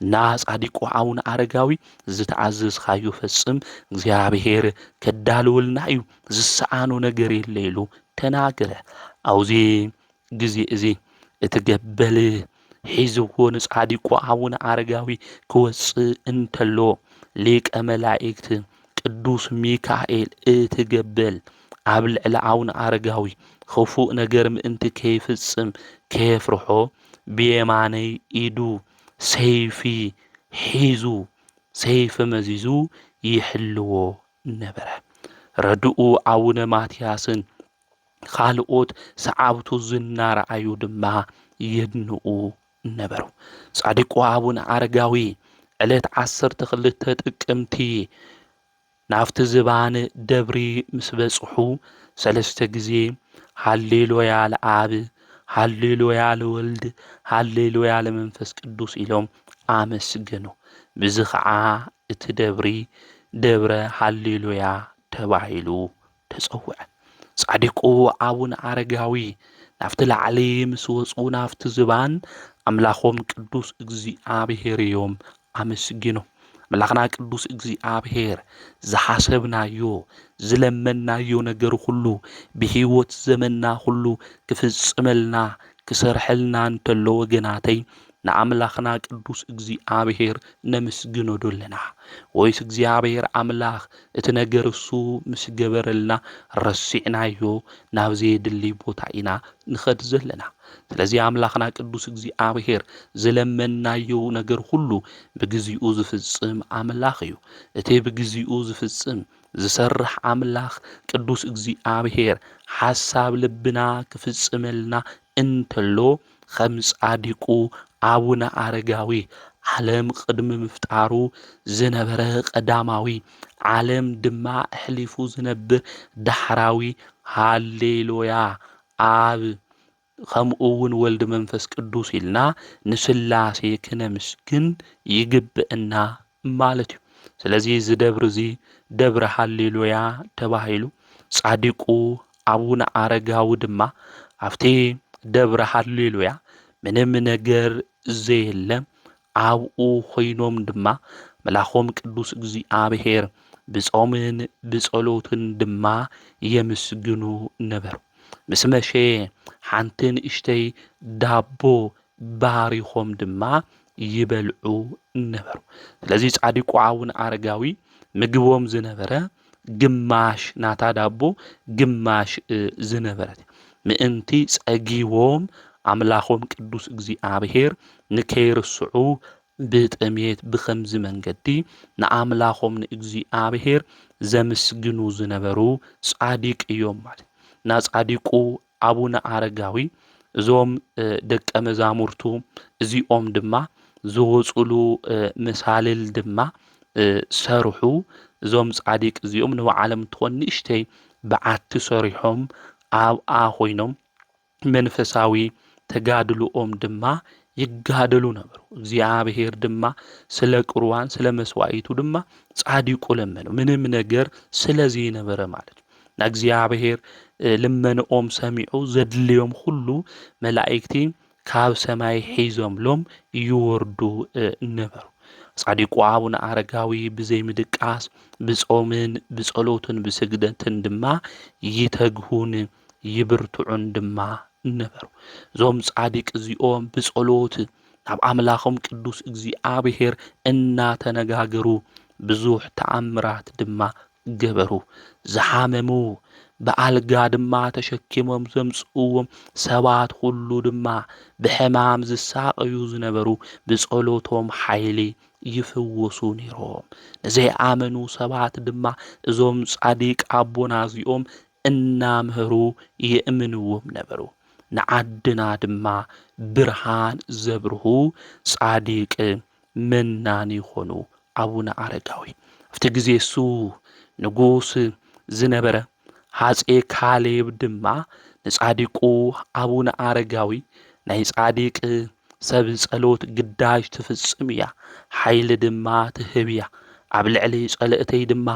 እና ጻዲቁ ኣቡነ ኣረጋዊ ዝተኣዘዝካዮ ፈጽም እግዚኣብሔር ከዳልወልና እዩ ዝሰኣኖ ነገር የለ ኢሉ ተናገረ ኣብዚ ግዜ እዚ እቲ ገበል ሒዝዎ ንጻዲቁ ኣቡነ ኣረጋዊ ክወፅእ እንተሎ ሊቀ መላእክት ቅዱስ ሚካኤል እቲ ገበል ኣብ ልዕሊ ኣቡነ ኣረጋዊ ክፉእ ነገር ምእንቲ ከይፍጽም ከየፍርሖ ብየማነይ ኢዱ ሰይፊ ሒዙ ሰይፊ መዚዙ ይሕልዎ ነበረ። ረድኡ ኣቡነ ማትያስን ካልኦት ሰዓብቱ ዝናረኣዩ ድማ የድንኡ ነበሩ። ጻዲቁ ኣቡነ ኣረጋዊ ዕለት 12 ጥቅምቲ ናፍቲ ዝባን ደብሪ ምስ በጽሑ 3 ግዜ ሃሌሉያ ለኣብ ሃሌሉያ ለወልድ ሃሌሉያ ለመንፈስ ቅዱስ ኢሎም ኣመስገኑ። ብዚ ከዓ እቲ ደብሪ ደብረ ሃሌሉያ ተባሂሉ ተጸውዐ። ጻዲቁ ኣቡነ ኣረጋዊ ናፍቲ ላዕሊ ምስ ወፁ ናፍቲ ዝባን ኣምላኾም ቅዱስ እግዚኣብሔር እዮም ኣመስጊኖ። ኣምላኽና ቅዱስ እግዚኣብሔር ዝሓሰብናዮ ዝለመናዮ ነገር ሁሉ ብሂወት ዘመንና ሁሉ ክፍጽመልና ክሰርሐልና እንተሎ ወገናተይ ንኣምላኽና ቅዱስ እግዚኣብሔር ነመስግኖ ዶለና ወይስ እግዚኣብሔር ኣምላኽ እቲ ነገር እሱ ምስ ገበረልና ረሲዕናዮ ናብ ዘየድሊ ቦታ ኢና ንኸድ ዘለና። ስለዚ ኣምላኽና ቅዱስ እግዚኣብሔር ዝለመናዮ ነገር ሁሉ ብግዚኡ ዝፍጽም ኣምላኽ እዩ። እቲ ብግዚኡ ዝፍጽም ዝሰርሕ ኣምላኽ ቅዱስ እግዚኣብሔር ሓሳብ ልብና ክፍጽመልና እንተሎ ከም ጻዲቁ ኣቡነ ኣረጋዊ ዓለም ቅድሚ ምፍጣሩ ዝነበረ ቀዳማዊ ዓለም ድማ ሕሊፉ ዝነብር ዳሕራዊ ሃሌሉያ ኣብ ከምኡውን ወልድ መንፈስ ቅዱስ ኢልና ንስላሴ ክነምስግን ይግብአና ማለት እዩ። ስለዚ ዝደብር እዚ ደብረ ሃሌሉያ ተባሂሉ ጻዲቁ ኣቡነ ኣረጋዊ ድማ ኣብቲ ደብረ ሃሌሉያ ምንም ነገር ዘየለ ኣብኡ ኮይኖም ድማ መላኾም ቅዱስ እግዚኣብሔር ብጾምን ብጸሎትን ድማ የምስግኑ ነበሩ። ምስ መሸ ሓንቲ ንእሽተይ ዳቦ ባሪኾም ድማ ይበልዑ ነበሩ። ስለዚ ጻዲቁ ኣቡነ ኣረጋዊ ምግቦም ዝነበረ ግማሽ ናታ ዳቦ ግማሽ ዝነበረት ምእንቲ ጸጊቦም ኣምላኾም ቅዱስ እግዚኣብሔር ንከይርስዑ ብጥሜት ብኸምዚ መንገዲ ንኣምላኾም ንእግዚኣብሔር ዘምስግኑ ዝነበሩ ጻዲቅ እዮም ማለት ና ጻዲቁ ኣቡነ ኣረጋዊ እዞም ደቀ መዛሙርቱ እዚኦም ድማ ዝወጽሉ መሳልል ድማ ሰርሑ። እዞም ጻዲቅ እዚኦም ንባዕሎም ትኾን ንእሽተይ በዓቲ ሰሪሖም ኣብኣ ኮይኖም መንፈሳዊ ተጋድልኦም ድማ ይጋደሉ ነበሩ። እግዚኣብሔር ድማ ስለ ቁርባን ስለ መስዋዕቱ ድማ ጻዲቁ ለመኑ ምንም ነገር ስለዚ ነበረ ማለት ንእግዚኣብሔር ልመንኦም ሰሚዑ ዘድልዮም ሁሉ መላእክቲ ካብ ሰማይ ሒዞምሎም ይወርዱ ነበሩ። ጻዲቁ ኣቡነ ኣረጋዊ ብዘይ ምድቃስ ብጾምን ብጸሎትን ብስግደትን ድማ ይተግሁን ይብርትዑን ድማ ነበሩ። እዞም ጻዲቅ እዚኦም ብጸሎት ናብ ኣምላኾም ቅዱስ እግዚኣብሔር እናተነጋገሩ ብዙሕ ተኣምራት ድማ ገበሩ። ዝሓመሙ ብኣልጋ ድማ ተሸኪሞም ዘምጽእዎም ሰባት ሁሉ ድማ ብሕማም ዝሳቀዩ ዝነበሩ ብጸሎቶም ሓይሊ ይፍወሱ ነይሮም። ንዘይኣመኑ ሰባት ድማ እዞም ጻዲቅ ኣቦና እዚኦም እናምህሩ ይእምንዎም ነበሩ። ንዓድና ድማ ብርሃን ዘብርሁ ጻዲቅ መናኒ ይኾኑ ኣቡነ ኣረጋዊ። ኣብቲ ግዜ እሱ ንጉስ ዝነበረ ሃፄ ካሌብ ድማ ንጻዲቁ ኣቡነ ኣረጋዊ ናይ ጻዲቅ ሰብ ጸሎት ግዳጅ ትፍጽም እያ ሓይሊ ድማ ትህብ እያ ኣብ ልዕሊ ጸልእተይ ድማ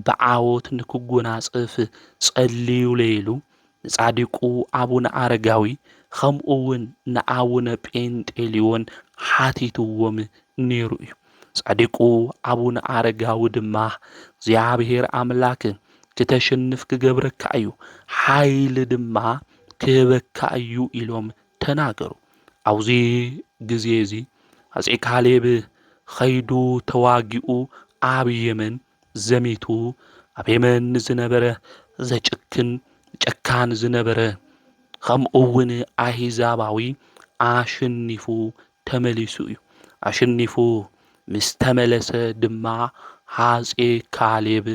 ብዓወት ንክጎናጽፍ ጸልዩ ለይሉ ንጻድቁ ኣቡነ ኣረጋዊ ከምኡውን ንኣቡነ ጴንጤሌዎን ሓቲትዎም ነይሩ እዩ። ጻድቁ ኣቡነ ኣረጋዊ ድማ እግዚኣብሔር ኣምላክ ክተሸንፍ ክገብረካ እዩ ሓይሊ ድማ ክህበካ እዩ ኢሎም ተናገሩ። ኣብዚ ግዜ እዚ ሃፀይ ካሌብ ኸይዱ ተዋጊኡ ኣብ የመን ዘሚቱ ኣብ የመን ዝነበረ ዘጭክን ጨካን ዝነበረ ከምኡውን ኣሂዛባዊ ኣሸኒፉ ተመሊሱ እዩ። ኣሸኒፉ ምስ ተመለሰ ድማ ሃፀይ ካሌብ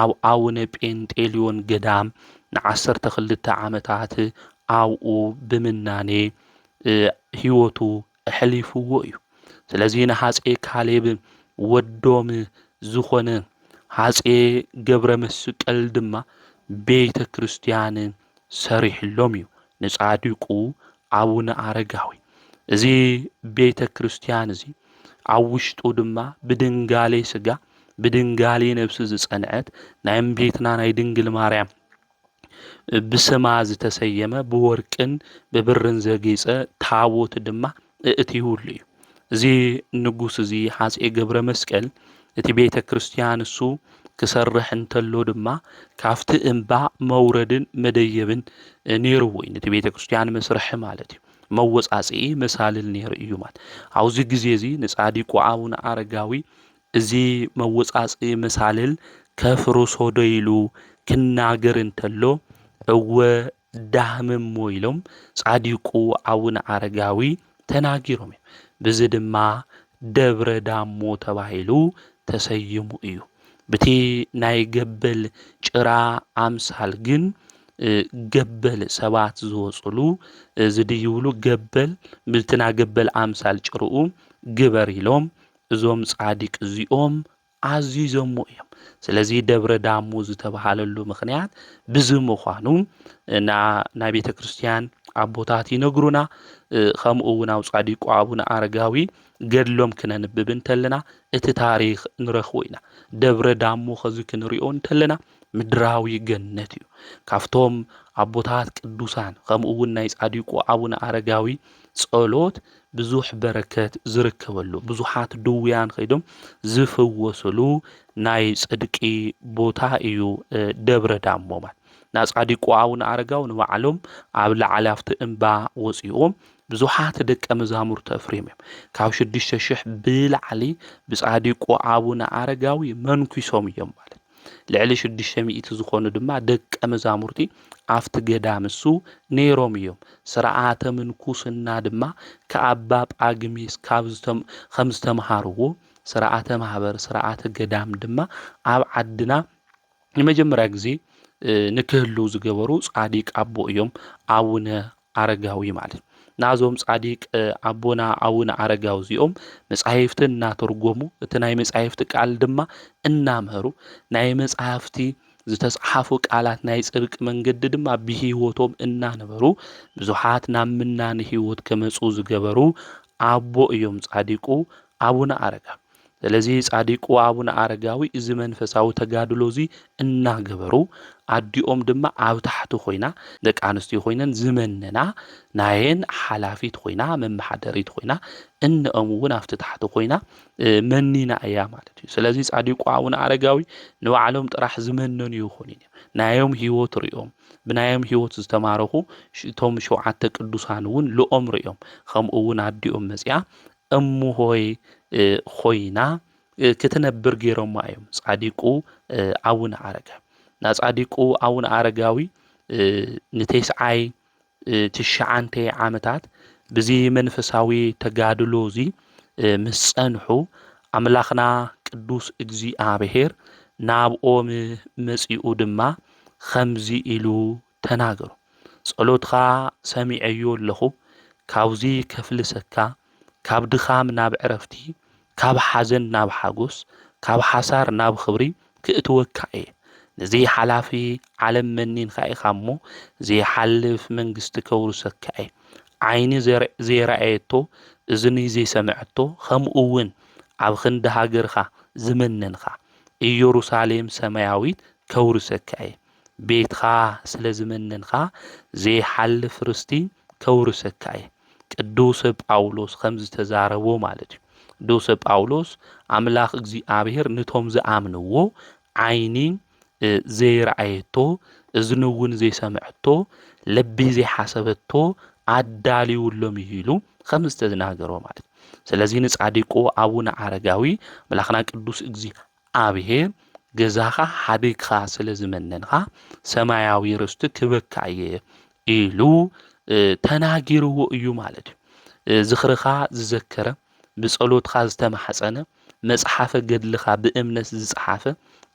ኣብ ኣቡነ ጴንጤሌዎን ገዳም ን12 ዓመታት ኣብኡ ብምናኔ ህይወቱ ኣሕሊፍዎ እዩ። ስለዚ ንሃፀይ ካሌብ ወዶም ዝኾነ ሃፀይ ገብረ መስቀል ድማ ቤተ ክርስቲያን ሰሪሕሎም እዩ ንጻድቁ ኣቡነ ኣረጋዊ። እዚ ቤተ ክርስቲያን እዚ ኣብ ውሽጡ ድማ ብድንጋሌ ስጋ ብድንጋሌ ነብሲ ዝጸንዐት ናይ እመቤትና ናይ ድንግል ማርያም ብስማ ዝተሰየመ ብወርቅን ብብርን ዘጌጸ ታቦት ድማ እእትይውሉ እዩ። እዚ ንጉስ እዚ ሃፀይ ገብረ መስቀል እቲ ቤተ ክርስቲያን እሱ ክሰርሕ እንተሎ ድማ ካብቲ እምባ መውረድን መደየብን ነይርዎ እዩ። ነቲ ቤተ ክርስቲያን መስርሒ ማለት እዩ መወጻጽኢ መሳልል ነይሩ እዩ ማለት። ኣብዚ ግዜ እዚ ንጻድቁ ኣቡነ ኣረጋዊ እዚ መወጻጽኢ መሳልል ከፍርሶ ዶ ኢሉ ክናገር እንተሎ እወ ዳህምሞ ኢሎም ጻድቁ ኣቡነ ኣረጋዊ ተናጊሮም እዮም። ብዚ ድማ ደብረ ዳሞ ተባሂሉ ተሰይሙ እዩ። በቲ ናይ ገበል ጭራ ኣምሳል ግን ገበል ሰባት ዝወጽሉ ዝድይብሉ ገበል ምልትና ገበል ኣምሳል ጭርኡ ግበር ኢሎም እዞም ጻድቅ እዚኦም ኣዚዞሞ እዮም። ስለዚ ደብረ ዳሞ ዝተባሃለሉ ምኽንያት ብዚ ምዃኑ ናይ ቤተ ክርስቲያን ኣቦታት ይነግሩና። ከምኡ እውን ኣብ ጻድቁ ኣቡነ ኣረጋዊ ገድሎም ክነንብብ እንተለና እቲ ታሪክ ንረኽቦ ኢና። ደብረ ዳሞ ኸዚ ክንሪኦ እንተለና ምድራዊ ገነት እዩ። ካብቶም ኣቦታት ቅዱሳን ከምኡ እውን ናይ ጻድቁ ኣቡነ ኣረጋዊ ጸሎት ብዙሕ በረከት ዝርከበሉ ብዙሓት ድውያን ኸይዶም ዝፍወስሉ ናይ ጽድቂ ቦታ እዩ ደብረ ዳሞ ማለት። ና ጻድቁ ኣቡነ ኣረጋዊ ንባዕሎም ኣብ ላዕላፍቲ እምባ ወፂኦም ብዙሓት ደቀ መዛሙርቲ ኣፍርዮም እዮም። ካብ 6,000 ብላዕሊ ብጻድቁ ኣቡነ ኣረጋዊ መንኩሶም እዮም ማለት። ልዕሊ 600 ዝኾኑ ድማ ደቀ መዛሙርቲ ኣብቲ ገዳም እሱ ነይሮም እዮም። ስርዓተ ምንኩስና ድማ ከኣባ ጳግሜስ ከም ዝተምሃርዎ ስርዓተ ማህበር ስርዓተ ገዳም ድማ ኣብ ዓድና ንመጀመርያ ግዜ ንክህሉ ዝገበሩ ጻዲቅ ኣቦ እዮም ኣቡነ ኣረጋዊ ማለት። ናዞም ጻዲቅ ኣቦና ኣቡነ ኣረጋዊ እዚኦም መጻሕፍቲ እናተርጎሙ እቲ ናይ መጻሕፍቲ ቃል ድማ እናምህሩ ናይ መጻሕፍቲ ዝተጻሓፉ ቃላት ናይ ጽድቂ መንገዲ ድማ ብሂወቶም እናነበሩ ብዙሓት ናብ ምናኒ ህይወት ከመጹ ዝገበሩ ኣቦ እዮም ጻዲቁ ኣቡነ ኣረጋዊ። ስለዚ ጻዲቁ ኣቡነ ኣረጋዊ እዚ መንፈሳዊ ተጋድሎ እዚ እናገበሩ ኣዲኦም ድማ ኣብ ታሕቲ ኮይና ደቂ ኣንስትዮ ኮይነን ዝመነና ናየን ሓላፊት ኮይና መማሓደሪት ኮይና እንኦም እውን ኣብቲ ታሕቲ ኮይና መኒና እያ ማለት እዩ። ስለዚ ጻዲቁ ኣቡነ ኣረጋዊ ንባዕሎም ጥራሕ ዝመነኑ ይኹኑ እዮም። ናዮም ህይወት ርኦም ብናዮም ህይወት ዝተማረኹ እቶም 7 ቅዱሳን እውን ልኦም ርኦም ከምኡ እውን ኣዲኦም መጽያ እሙሆይ ኮይና ክትነብር ገይሮማ እዮም ጻዲቁ ኣቡነ ኣረጋዊ። ና ጻዲቁ ኣቡነ ኣረጋዊ ንተስዓይ 9 ዓመታት ብዚ መንፈሳዊ ተጋድሎ እዚ ምስ ጸንሑ ኣምላኽና ቅዱስ እግዚአብሔር ናብኦም መጺኡ ድማ ከምዚ ኢሉ ተናገሩ። ጸሎትኻ ሰሚዐዮ ኣለኹ ካብዚ ከፍልሰካ ካብ ድኻም ናብ ዕረፍቲ ካብ ሓዘን ናብ ሓጎስ ካብ ሓሳር ናብ ክብሪ ክእትወካ እየ። ነዚ ሓላፊ ዓለም መኒንካ ኢኻ እሞ ዘይሓልፍ መንግስቲ ከውርሰካ እየ። ዓይኒ ዘይረኣየቶ እዝኒ ዘይሰምዐቶ ከምኡውን ኣብ ክንዲ ሃገርካ ዝመነንካ ኢየሩሳሌም ሰማያዊት ከውርሰካ እየ ቤትካ ስለ ዝመነንካ ዘይሓልፍ ርስቲ ከውርሰካ እየ ቅዱስ ጳውሎስ ከምዚ ተዛረቦ ማለት እዩ ቅዱስ ጳውሎስ ኣምላኽ እግዚኣብሔር ነቶም ዝኣምንዎ ዓይኒ ዘይረኣየቶ እዝኒ እውን ዘይሰምዐቶ ልቢ ዘይሓሰበቶ ኣዳልዩሎም ኢሉ ከምዚ ዝተናገሮ ማለት እዩ ስለዚ ንጻዲቁ ኣቡነ ኣረጋዊ መላኽና ቅዱስ እግዚኣብሔር ገዛኻ ሓዲግካ ስለ ዝመነንካ ሰማያዊ ርስቲ ክበካ እየ ኢሉ ተናጊርዎ እዩ ማለት እዩ ዝኽርኻ ዝዘከረ ብጸሎትካ ዝተማሕፀነ መጽሓፈ ገድልኻ ብእምነት ዝጸሓፈ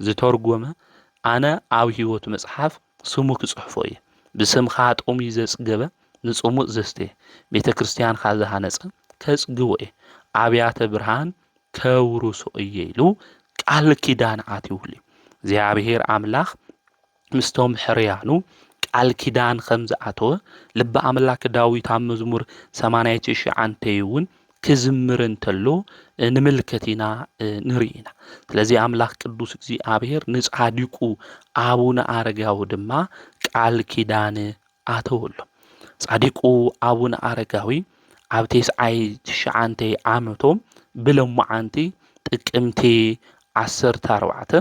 ዝተርጎመ ኣነ ኣብ ህይወት መጽሓፍ ስሙ ክጽሕፎ እየ ብስምኻ ጦሚ ዘጽገበ ንጽሙቕ ዘስተየ ቤተ ክርስቲያንካ ዝሃነጸ ከጽግቦ እየ ኣብያተ ብርሃን ከውርሶ እየ ኢሉ ቃል ኪዳን ኣትይውሉ እግዚኣብሔር ኣምላኽ ምስቶም ሕርያኑ ቃል ኪዳን ከም ዝኣተወ ልቢ ኣምላክ ዳዊት ኣብ መዝሙር 89 እውን ክዝምር እንተሎ ንምልከት ኢና ንርኢና ስለዚ ኣምላኽ ቅዱስ እግዚኣብሔር ንጻዲቁ ኣቡነ ኣረጋዊ ድማ ቃል ኪዳን ኣተወሎ ጻዲቁ ኣቡነ ኣረጋዊ ኣብ 99 ዓመቶም ብለማዓንቲ ጥቅምቲ 14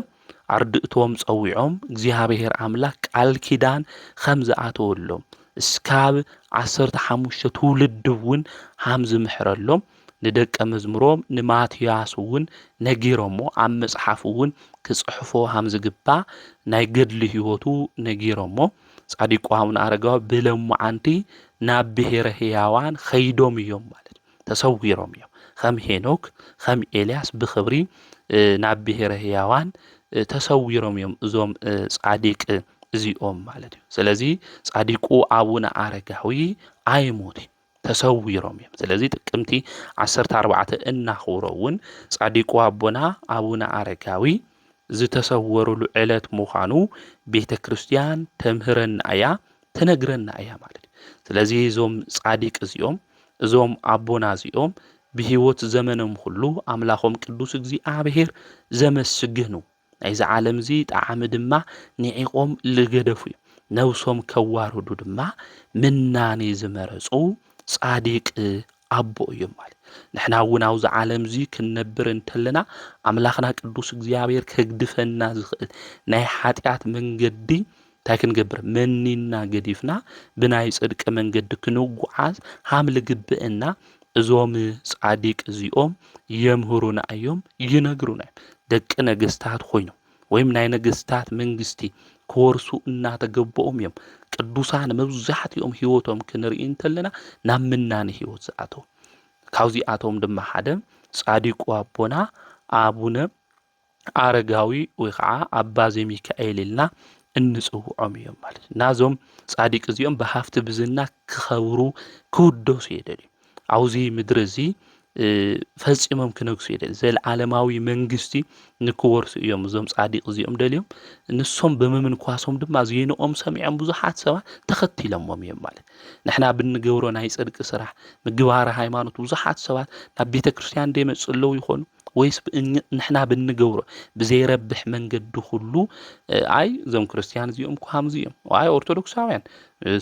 ኣርድእቶም ጸዊዖም እግዚኣብሔር ኣምላኽ ቃል ኪዳን ከም ዝኣተወሎም እስካብ 15 ትውልድ እውን ሃም ዝምሕረሎም ንደቀ መዝሙሮም ንማትያስ እውን ነጊሮሞ ኣብ መጽሓፍ እውን ክጽሕፎ ሃም ዝግባእ ናይ ገድሊ ህይወቱ ነጊሮሞ ጻዲቁ ኣቡነ ኣረጋዊ ብለማዓንቲ ናብ ብሔረ ሕያዋን ኸይዶም እዮም ማለት ተሰዊሮም እዮም ከም ሄኖክ ከም ኤልያስ ብኽብሪ ናብ ብሔረ ሕያዋን ተሰዊሮም እዮም እዞም ጻዲቅ እዚኦም ማለት እዩ ስለዚ ጻዲቁ ኣቡነ ኣረጋዊ ኣይሞት ተሰዊሮም እዮም ስለዚ ጥቅምቲ 14 እናኽብሮውን ጻዲቁ ኣቦና ኣቡነ ኣረጋዊ ዝተሰወሩሉ ዕለት ምዃኑ ቤተ ክርስቲያን ተምህረና እያ ትነግረና እያ ማለት እዩ ስለዚ እዞም ጻዲቅ እዚኦም እዞም ኣቦና እዚኦም ብህይወት ዘመኖም ሁሉ ኣምላኾም ቅዱስ እግዚኣብሔር ዘመስግኑ ናይዚ ዓለም እዚ ጣዕሚ ድማ ንዒቆም ዝገደፉ እዮም ነብሶም ከዋርዱ ድማ ምናኔ ዝመረጹ ጻዲቅ ኣቦ እዮም ማለት ንሕና እውን ኣብዚ ዓለም እዚ ክንነብር እንተለና ኣምላኽና ቅዱስ እግዚኣብሔር ከግድፈና ዝኽእል ናይ ሓጢኣት መንገዲ እንታይ ክንገብር መኒና ገዲፍና ብናይ ጽድቂ መንገዲ ክንጓዓዝ ሃም ልግብአና እዞም ጻዲቅ እዚኦም የምህሩና እዮም ይነግሩና ደቂ ነገስታት ኮይኖም ወይም ናይ ነገስታት መንግስቲ ክወርሱ እናተገበኦም እዮም ቅዱሳን መብዛሕትኦም ህይወቶም ክንርኢ እንተለና ናብ ምናኔ ህይወት ዝኣተው ካብዚኣቶም ድማ ሓደ ጻዲቁ ኣቦና ኣቡነ ኣረጋዊ ወይ ከዓ ኣባ ዘሚካኤል ኢልና እንጽውዖም እዮም ማለት ናዞም ጻዲቅ እዚኦም ብሃፍቲ ብዝና ክኸብሩ ክውደሱ የደልዩ ኣብዚ ምድሪ እዚ ፈጺሞም ክነግሱ የደልዩ ዘለዓለማዊ መንግስቲ ንክወርሱ እዮም እዞም ጻዲቅ እዚኦም ደልዮም ንሶም ብምምንኳሶም ድማ ዜንኦም ሰሚዖም ብዙሓት ሰባት ተኸቲሎሞም እዮም ማለት ንሕና ብንገብሮ ናይ ጽድቂ ስራሕ ምግባረ ሃይማኖት ብዙሓት ሰባት ናብ ቤተ ክርስቲያን ደይመጽእ ኣለዉ ይኾኑ ወይስ ንሕና ብንገብሮ ብዘይረብሕ መንገዲ ሁሉ ኣይ እዞም ክርስቲያን እዚኦም ከምዚ እዮም ኣይ ኦርቶዶክሳውያን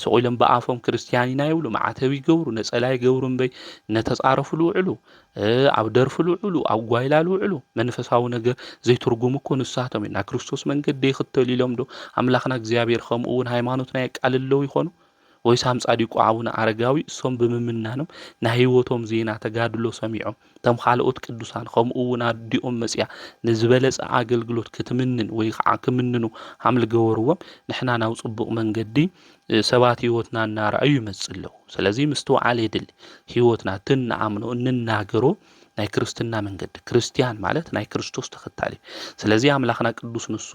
ሰቆይሎም በኣፎም ክርስቲያን ኢና ይብሉ ማዕተብ ይገብሩ ነጸላ ይገብሩ እምበይ ነተጻረፉ ልውዕሉ ኣብ ደርፊ ልውዕሉ ኣብ ጓይላ ልውዕሉ መንፈሳዊ ነገር ዘይትርጉሙ እኮ ንሳቶም ኢና ክርስቶስ መንገዲ ይኽተሉ ኢሎም ዶ ኣምላኽና እግዚኣብሔር ከምኡ እውን ሃይማኖትና የቃልለው ይኾኑ ወይስ ኣም ጻዲቁ ኣቡነ ኣረጋዊ እሶም ብምምናኖም ናይ ህይወቶም ዜና ተጋድሎ ሰሚዖም ተም ካልኦት ቅዱሳን ከምኡ እውን ኣዲኦም መጽያ ንዝበለጸ ኣገልግሎት ክትምንን ወይ ከዓ ክምንኑ ሃም ልገበርዎም ንሕና ናብ ጽቡቕ መንገዲ ሰባት ህይወትና እናርኣዩ ይመጽእ ኣለዉ ስለዚ ምስተውዓል የድሊ ህይወትና ትንኣምኖ እንናገሮ ናይ ክርስትና መንገዲ ክርስቲያን ማለት ናይ ክርስቶስ ተኸታሊ ስለዚ ኣምላኽና ቅዱስ ንሱ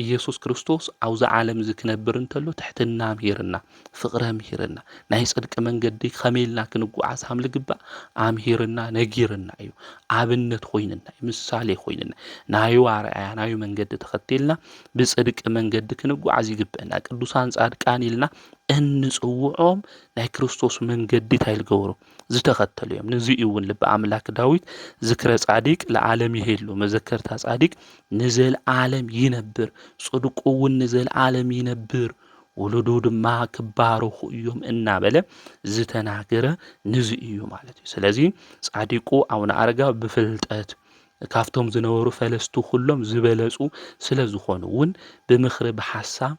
ኢየሱስ ክርስቶስ ኣብዛ ዓለም ዝክነብር እንተሎ ትሕትና ምሂርና ፍቕረ ምሂርና ናይ ጽድቂ መንገዲ ከመይልና ክንጓዓዝ ከም ልግባእ ኣምሂርና ነጊርና እዩ ኣብነት ኮይንና ምሳሌ ኮይንና ናዩ ኣርኣያ ናዩ መንገዲ ተኸቲልና ብጽድቂ መንገዲ ክንጓዓዝ ይግበአና ቅዱሳን ጻድቃን ኢልና እንጽውዖም ናይ ክርስቶስ መንገዲ ታይልገብሩ ዝተኸተሉ እዮም ነዚ እውን ልበ ኣምላክ ዳዊት ዝክረ ጻዲቅ ለዓለም ይሄሉ መዘከርታ ጻዲቅ ንዘለዓለም ይነብር ጽድቁ እውን ንዘለዓለም ይነብር ወለዶ ድማ ክባረኹ እዮም እናበለ ዝተናገረ ነዚ እዩ ማለት እዩ ስለዚ ጻዲቁ ኣቡነ ኣረጋዊ ብፍልጠት ካፍቶም ዝነበሩ ፈለስቱ ኩሎም ዝበለጹ ስለ ዝኾኑ እውን ብምኽሪ ብሓሳብ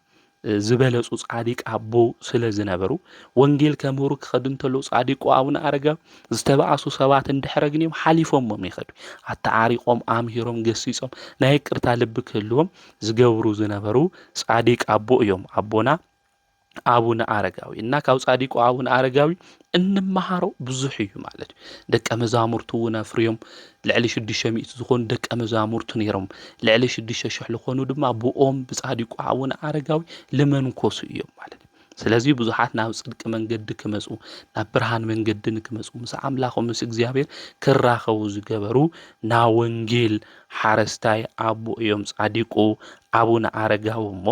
ዝበለጹ ጻዲቅ ኣቦ ስለ ዝነበሩ ወንጌል ከምህሩ ክኸዱ እንተለዉ ጻዲቁ ኣቡነ ኣረጋዊ ዝተባኣሱ ሰባት እንድሕረ ግን እዮም ሓሊፎሞም ይኸዱ ኣተዓሪቆም ኣምሂሮም ገሲጾም ናይ ይቅርታ ልቢ ክህልዎም ዝገብሩ ዝነበሩ ጻዲቅ ኣቦ እዮም ኣቦና ኣቡነ ኣረጋዊ እና ካብ ጻዲቁ ኣቡነ ኣረጋዊ እንመሃሮ ብዙሕ እዩ ማለት እዩ ደቀ መዛሙርቱ እውን ኣፍርዮም ልዕሊ 600 ዝኾኑ ደቀ መዛሙርቱ ነይሮም ልዕሊ 6,000 ዝኾኑ ድማ ብኦም ብጻዲቁ ኣቡነ ኣረጋዊ ለመንኮሱ እዮም ማለት እዩ ስለዚ ብዙሓት ናብ ጽድቂ መንገዲ ክመጹ ናብ ብርሃን መንገዲ ንክመጹ ምስ ኣምላኾም ምስ እግዚአብሔር ክራኸቡ ዝገበሩ ና ወንጌል ሓረስታይ ኣቦ እዮም ጻዲቁ ኣቡነ ኣረጋዊ እሞ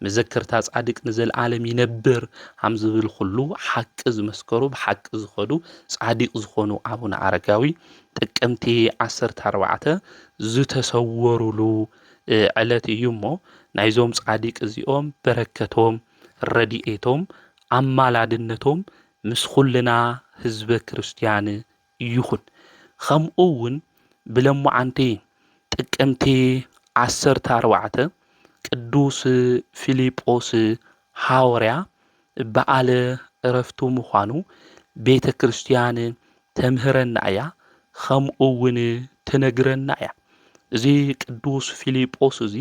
መዘከርታ ጻድቅ ንዘለዓለም ይነብር ሃም ዝብል ኩሉ ሓቂ ዝመስከሩ ብሓቂ ዝኸዱ ጻዲቅ ዝኾኑ ኣቡነ ኣረጋዊ ጥቅምቲ 14 ዝተሰወሩሉ ዕለት እዩ እሞ ናይዞም ጻዲቅ እዚኦም በረከቶም ረዲኤቶም ኣማላድነቶም ምስ ኩልና ህዝበ ክርስቲያን ይኹን ከምኡ እውን ብለሙዓንቲ ጥቅምቲ 14 ቅዱስ ፊልጶስ ሐዋርያ በዓለ ዕረፍቱ ምዃኑ ቤተ ክርስቲያን ተምህረና እያ ከምኡ እውን ትነግረና እያ እዚ ቅዱስ ፊልጶስ እዚ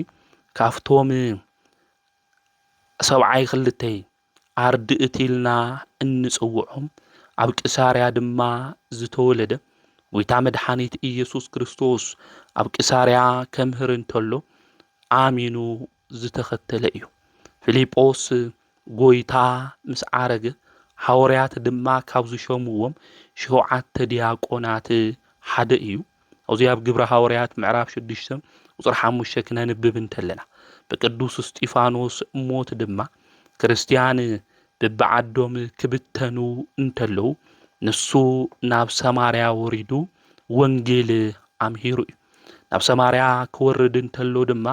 ካፍቶም ሰብዓይ ክልተይ ኣርድእት ኢልና እንጽውዖም ኣብ ቂሳርያ ድማ ዝተወለደ ጎይታ መድኃኒት ኢየሱስ ክርስቶስ ኣብ ቂሳርያ ከምህር እንተሎ ኣሚኑ ዝተኸተለ እዩ ፊልጶስ ጎይታ ምስ ዓረገ ሐዋርያት ድማ ካብ ዝሾምዎም 7 ዲያቆናት ሓደ እዩ ኣብዚ ኣብ ግብረ ሐዋርያት ምዕራፍ 6 ቁጥሪ 5 ክነንብብ እንተለና በቅዱስ እስጢፋኖስ ሞት ድማ ክርስቲያን በብዓዶም ክብተኑ እንተለዉ ንሱ ናብ ሰማርያ ወሪዱ ወንጌል ኣምሂሩ እዩ ናብ ሰማርያ ክወርድ እንተሎ ድማ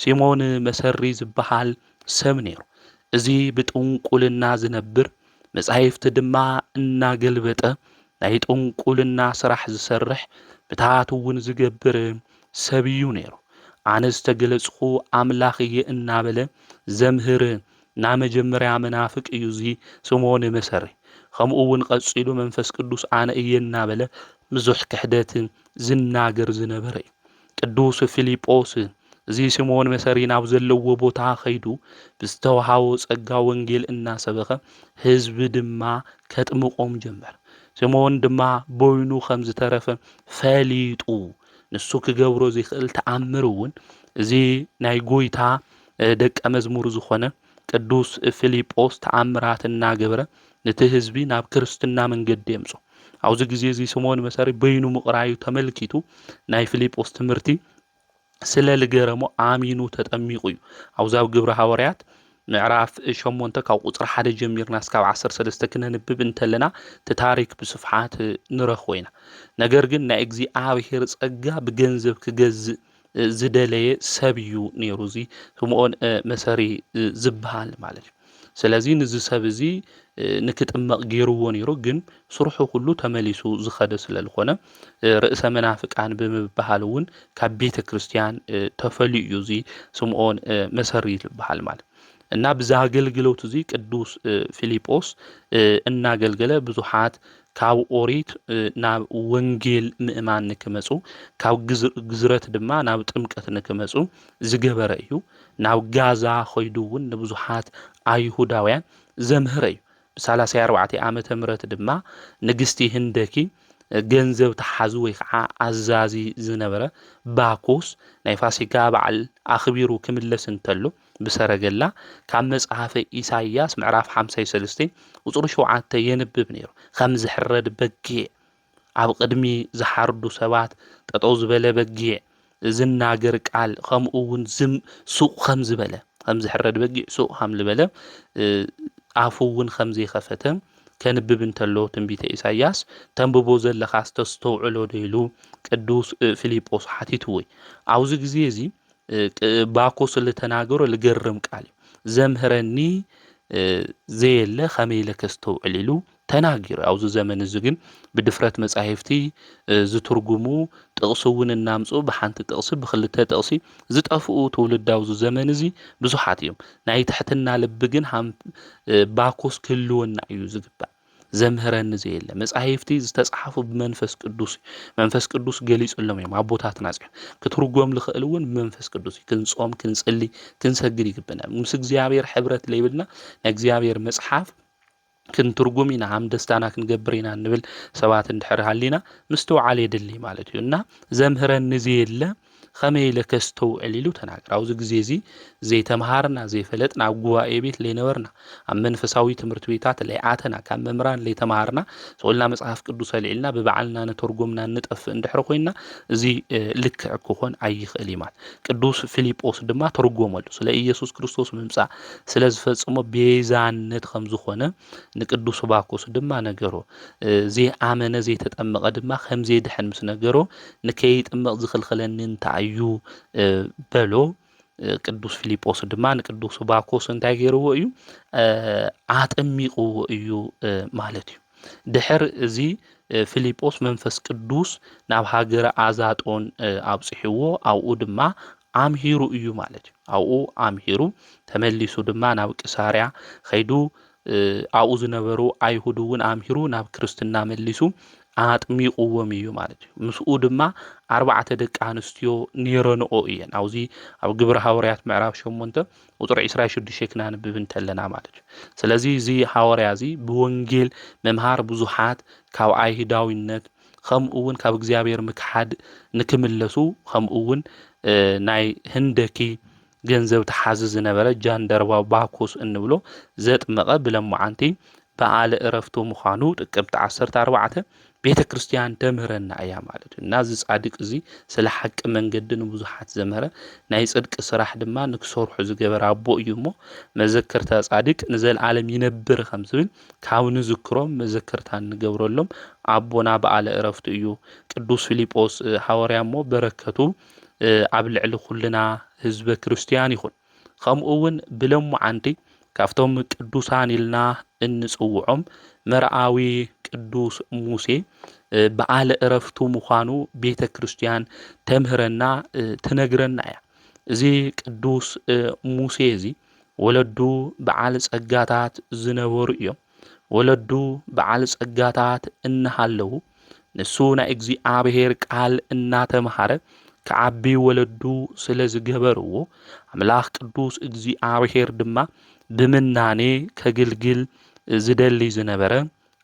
ሲሞን መሰሪ ዝበሃል ሰብ ነይሩ እዚ ብጥንቁልና ዝነብር መጻሕፍቲ ድማ እናገልበጠ ናይ ጥንቁልና ስራሕ ዝሰርሕ ብታት እውን ዝገብር ሰብ እዩ ነይሩ ኣነ ዝተገለጽኹ ኣምላኽ እየ እናበለ ዘምህር ና መጀመርያ መናፍቅ እዩ እዚ ሲሞን መሰሪ ከምኡ እውን ቀጺሉ መንፈስ ቅዱስ ኣነ እየ እናበለ ብዙሕ ክሕደት ዝናገር ዝነበረ እዩ ቅዱስ ፊልጶስ እዚ ሲሞን መሰሪ ናብ ዘለዎ ቦታ ኸይዱ ብዝተወሃቦ ጸጋ ወንጌል እናሰበኸ ህዝቢ ድማ ከጥምቆም ጀመር ሲሞን ድማ ቦይኑ ከም ዝተረፈ ፈሊጡ ንሱ ክገብሮ ዘይኽእል ተኣምር እውን እዚ ናይ ጎይታ ደቀ መዝሙር ዝኾነ ቅዱስ ፊልጶስ ተኣምራት እናገበረ ነቲ ህዝቢ ናብ ክርስትና መንገዲ የምጾ ኣብዚ ግዜ እዚ ሲሞን መሰሪ በይኑ ምቕራዩ ተመልኪቱ ናይ ፊልጶስ ትምህርቲ ስለ ልገረሞ ኣሚኑ ተጠሚቑ እዩ ኣብዚ ኣብ ግብረ ሐዋርያት ምዕራፍ 8 ካብ ቁጥሪ 1 ጀሚርና እስካብ 13 ክነንብብ እንተለና ታሪክ ብስፍሓት ንረኽቦ ኢና ነገር ግን ናይ እግዚአብሔር ጸጋ ብገንዘብ ክገዝእ ዝደለየ ሰብ እዩ ነይሩ እዚ ሲሞን መሰሪ ዝበሃል ማለት እዩ ስለዚ ንዚ ሰብ እዚ ንክጥመቕ ገይርዎ ነይሩ ግን ስርሑ ሁሉ ተመሊሱ ዝኸደ ስለልኾነ ርእሰ መናፍቃን ብምባሃል እውን ካብ ቤተ ክርስቲያን ተፈልዩ እዩ እዚ ሲሞን መሰሪ ዝበሃል ማለት እና ብዛ አገልግሎት እዚ ቅዱስ ፊልጶስ እናገልገለ ብዙሓት ካብ ኦሪት ናብ ወንጌል ምእማን ንክመጹ ካብ ግዝረት ድማ ናብ ጥምቀት ንክመጹ ዝገበረ እዩ ናብ ጋዛ ኸይዱ እውን ንብዙሓት ኣይሁዳውያን ዘምህረ እዩ ብ34 ዓመተ ምህረት ድማ ንግስቲ ህንደኪ ገንዘብ ተሓዙ ወይ ከዓ ኣዛዚ ዝነበረ ባኮስ ናይ ፋሲካ በዓል ኣኽቢሩ ክምለስ እንተሎ ብሰረገላ ካብ መጽሓፈ ኢሳይያስ ምዕራፍ 53 ቁጽሪ 7 የንብብ ነይሩ። ከም ዝሕረድ በጊዕ ኣብ ቅድሚ ዝሓርዱ ሰባት ጠጠው ዝበለ በጊዕ ዝናገር ቃል ከምኡ እውን ሱቕ ከም ዝበለ ከም ዝሕረድ በጊዕ ሱቕ ከም ዝበለ ኣፉ እውን ከም ዘይከፈተ ከንብብ እንተሎ ትንቢተ ኢሳይያስ ተንብቦ ዘለካ ዝተስተውዕሎ ደይሉ ቅዱስ ፊልጶስ ሓቲትዎ። ኣብዚ ግዜ እዚ ባኮስ ዝተናገሮ ልገርም ቃል እዩ። ዘምህረኒ ዘየለ ከመይ ኢለ ከስተውዕል ኢሉ ተናጊሩ። ኣብዚ ዘመን እዚ ግን ብድፍረት መጻሕፍቲ ዝትርጉሙ ጥቕሲ እውን እናምፁ ብሓንቲ ጥቕሲ ብክልተ ጥቕሲ ዝጠፍኡ ትውልድ ኣብዚ ዘመን እዚ ብዙሓት እዮም። ናይ ትሕትና ልቢ ግን ባኮስ ክህልወና እዩ ዝግባእ። ዘምህረኒ ዘየለ መጻሕፍቲ ዝተጻሕፉ ብመንፈስ ቅዱስ መንፈስ ቅዱስ ገሊጹሎም እዮም ኣቦታትና ጽዮን ክትርጎም ልኽእል እውን ብመንፈስ ቅዱስ ክንጾም ክንጽሊ ክንሰግድ ይግብና። ምስ እግዚአብሔር ሕብረት ለይብልና ናይ እግዚአብሔር መጽሓፍ ክንትርጉም ኢና ሃም ደስታና ክንገብር ኢና ንብል ሰባት እንድሕር ሃሊና ምስተውዓል የድሊ ማለት እዩ። እና ዘምህረኒ ዘየለ ከመይ ኢለ ከስተውዕል ኢሉ ተናገር። ኣብዚ ግዜ እዚ ዘይተምሃርና ዘይፈለጥና ኣብ ጉባኤ ቤት ለይነበርና ኣብ መንፈሳዊ ትምህርቲ ቤታት ለይኣተና ካብ መምህራን ለይተምሃርና ሰውልና መጽሓፍ ቅዱስ ኣልዒልና ብበዓልና ነተርጉምና ንጠፍእ እንድሕር ኮይና እዚ ልክዕ ክኾን ኣይኽእል ማለት። ቅዱስ ፊልጶስ ድማ ተርጎመሉ ስለ ኢየሱስ ክርስቶስ ምምጻእ ስለ ዝፈጽሞ ቤዛነት ከም ዝኾነ ንቅዱስ ባኮስ ድማ ነገሮ። ዘይኣመነ ዘይተጠመቐ ድማ ከም ዘይድሕን ምስ ነገሮ ንከይጥምቕ ዝኽልክለኒ እንታይ እዩ በሎ። ቅዱስ ፊልጶስ ድማ ንቅዱስ ባኮስ እንታይ ገይርዎ እዩ ኣጠሚቕዎ እዩ ማለት እዩ። ድሕር እዚ ፊልጶስ መንፈስ ቅዱስ ናብ ሃገረ ኣዛጦን ኣብጽሕዎ ኣብኡ ድማ ኣምሂሩ እዩ ማለት እዩ። ኣብኡ ኣምሂሩ ተመሊሱ ድማ ናብ ቂሳርያ ኸይዱ ኣብኡ ዝነበሩ ኣይሁድ እውን ኣምሂሩ ናብ ክርስትና መሊሱ ኣጥሚቕዎም እዩ ማለት እዩ። ምስኡ ድማ 4 ደቂ ኣንስትዮ ነይረንኦ እየን። ኣብዚ ኣብ ግብረ ሐዋርያት ምዕራፍ 8 ቁጥሪ 26 ክናንብብ እንተለና ማለት እዩ። ስለዚ እዚ ሐዋርያ እዚ ብወንጌል መምሃር ብዙሓት ካብ ኣይሁዳዊነት ከምኡ እውን ካብ እግዚአብሔር ምክሓድ ንክምለሱ ከምኡ እውን ናይ ህንደኪ ገንዘብ ተሓዚ ዝነበረ ጃንደረባ ባኮስ እንብሎ ዘጥመቐ ብለማዓንቲ በዓለ ዕረፍቱ ምዃኑ ጥቅምቲ 14 ቤተ ክርስቲያን ተምህረና እያ ማለት እዩ። እና እዚ ጻድቅ እዚ ስለ ሓቂ መንገዲ ንብዙሓት ዘምህረ ናይ ጽድቂ ስራሕ ድማ ንክሰርሑ ዝገበረ ኣቦ እዩ እሞ መዘከርታ ጻድቅ ንዘለዓለም ይነብር ከም ዝብል ካብ ንዝክሮም መዘከርታ ንገብረሎም ኣቦና በዓለ ዕረፍቱ እዩ። ቅዱስ ፊልጶስ ሐዋርያ እሞ በረከቱ ኣብ ልዕሊ ኩልና ህዝበ ክርስቲያን ይኹን። ከምኡ እውን ብለማዓንቲ ካብቶም ቅዱሳን ኢልና እንጽውዖም መርኣዊ ቅዱስ ሙሴ በዓለ ዕረፍቱ ምዃኑ ቤተ ክርስቲያን ተምህረና ትነግረና እያ። እዚ ቅዱስ ሙሴ እዚ ወለዱ በዓል ጸጋታት ዝነበሩ እዮም። ወለዱ በዓል ጸጋታት እናሃለዉ ንሱ ናይ እግዚአብሔር ቃል እናተምሃረ ከዓቢ ወለዱ ስለ ዝገበርዎ ኣምላኽ ቅዱስ እግዚአብሔር ድማ ብምናኔ ከግልግል ዝደሊ ዝነበረ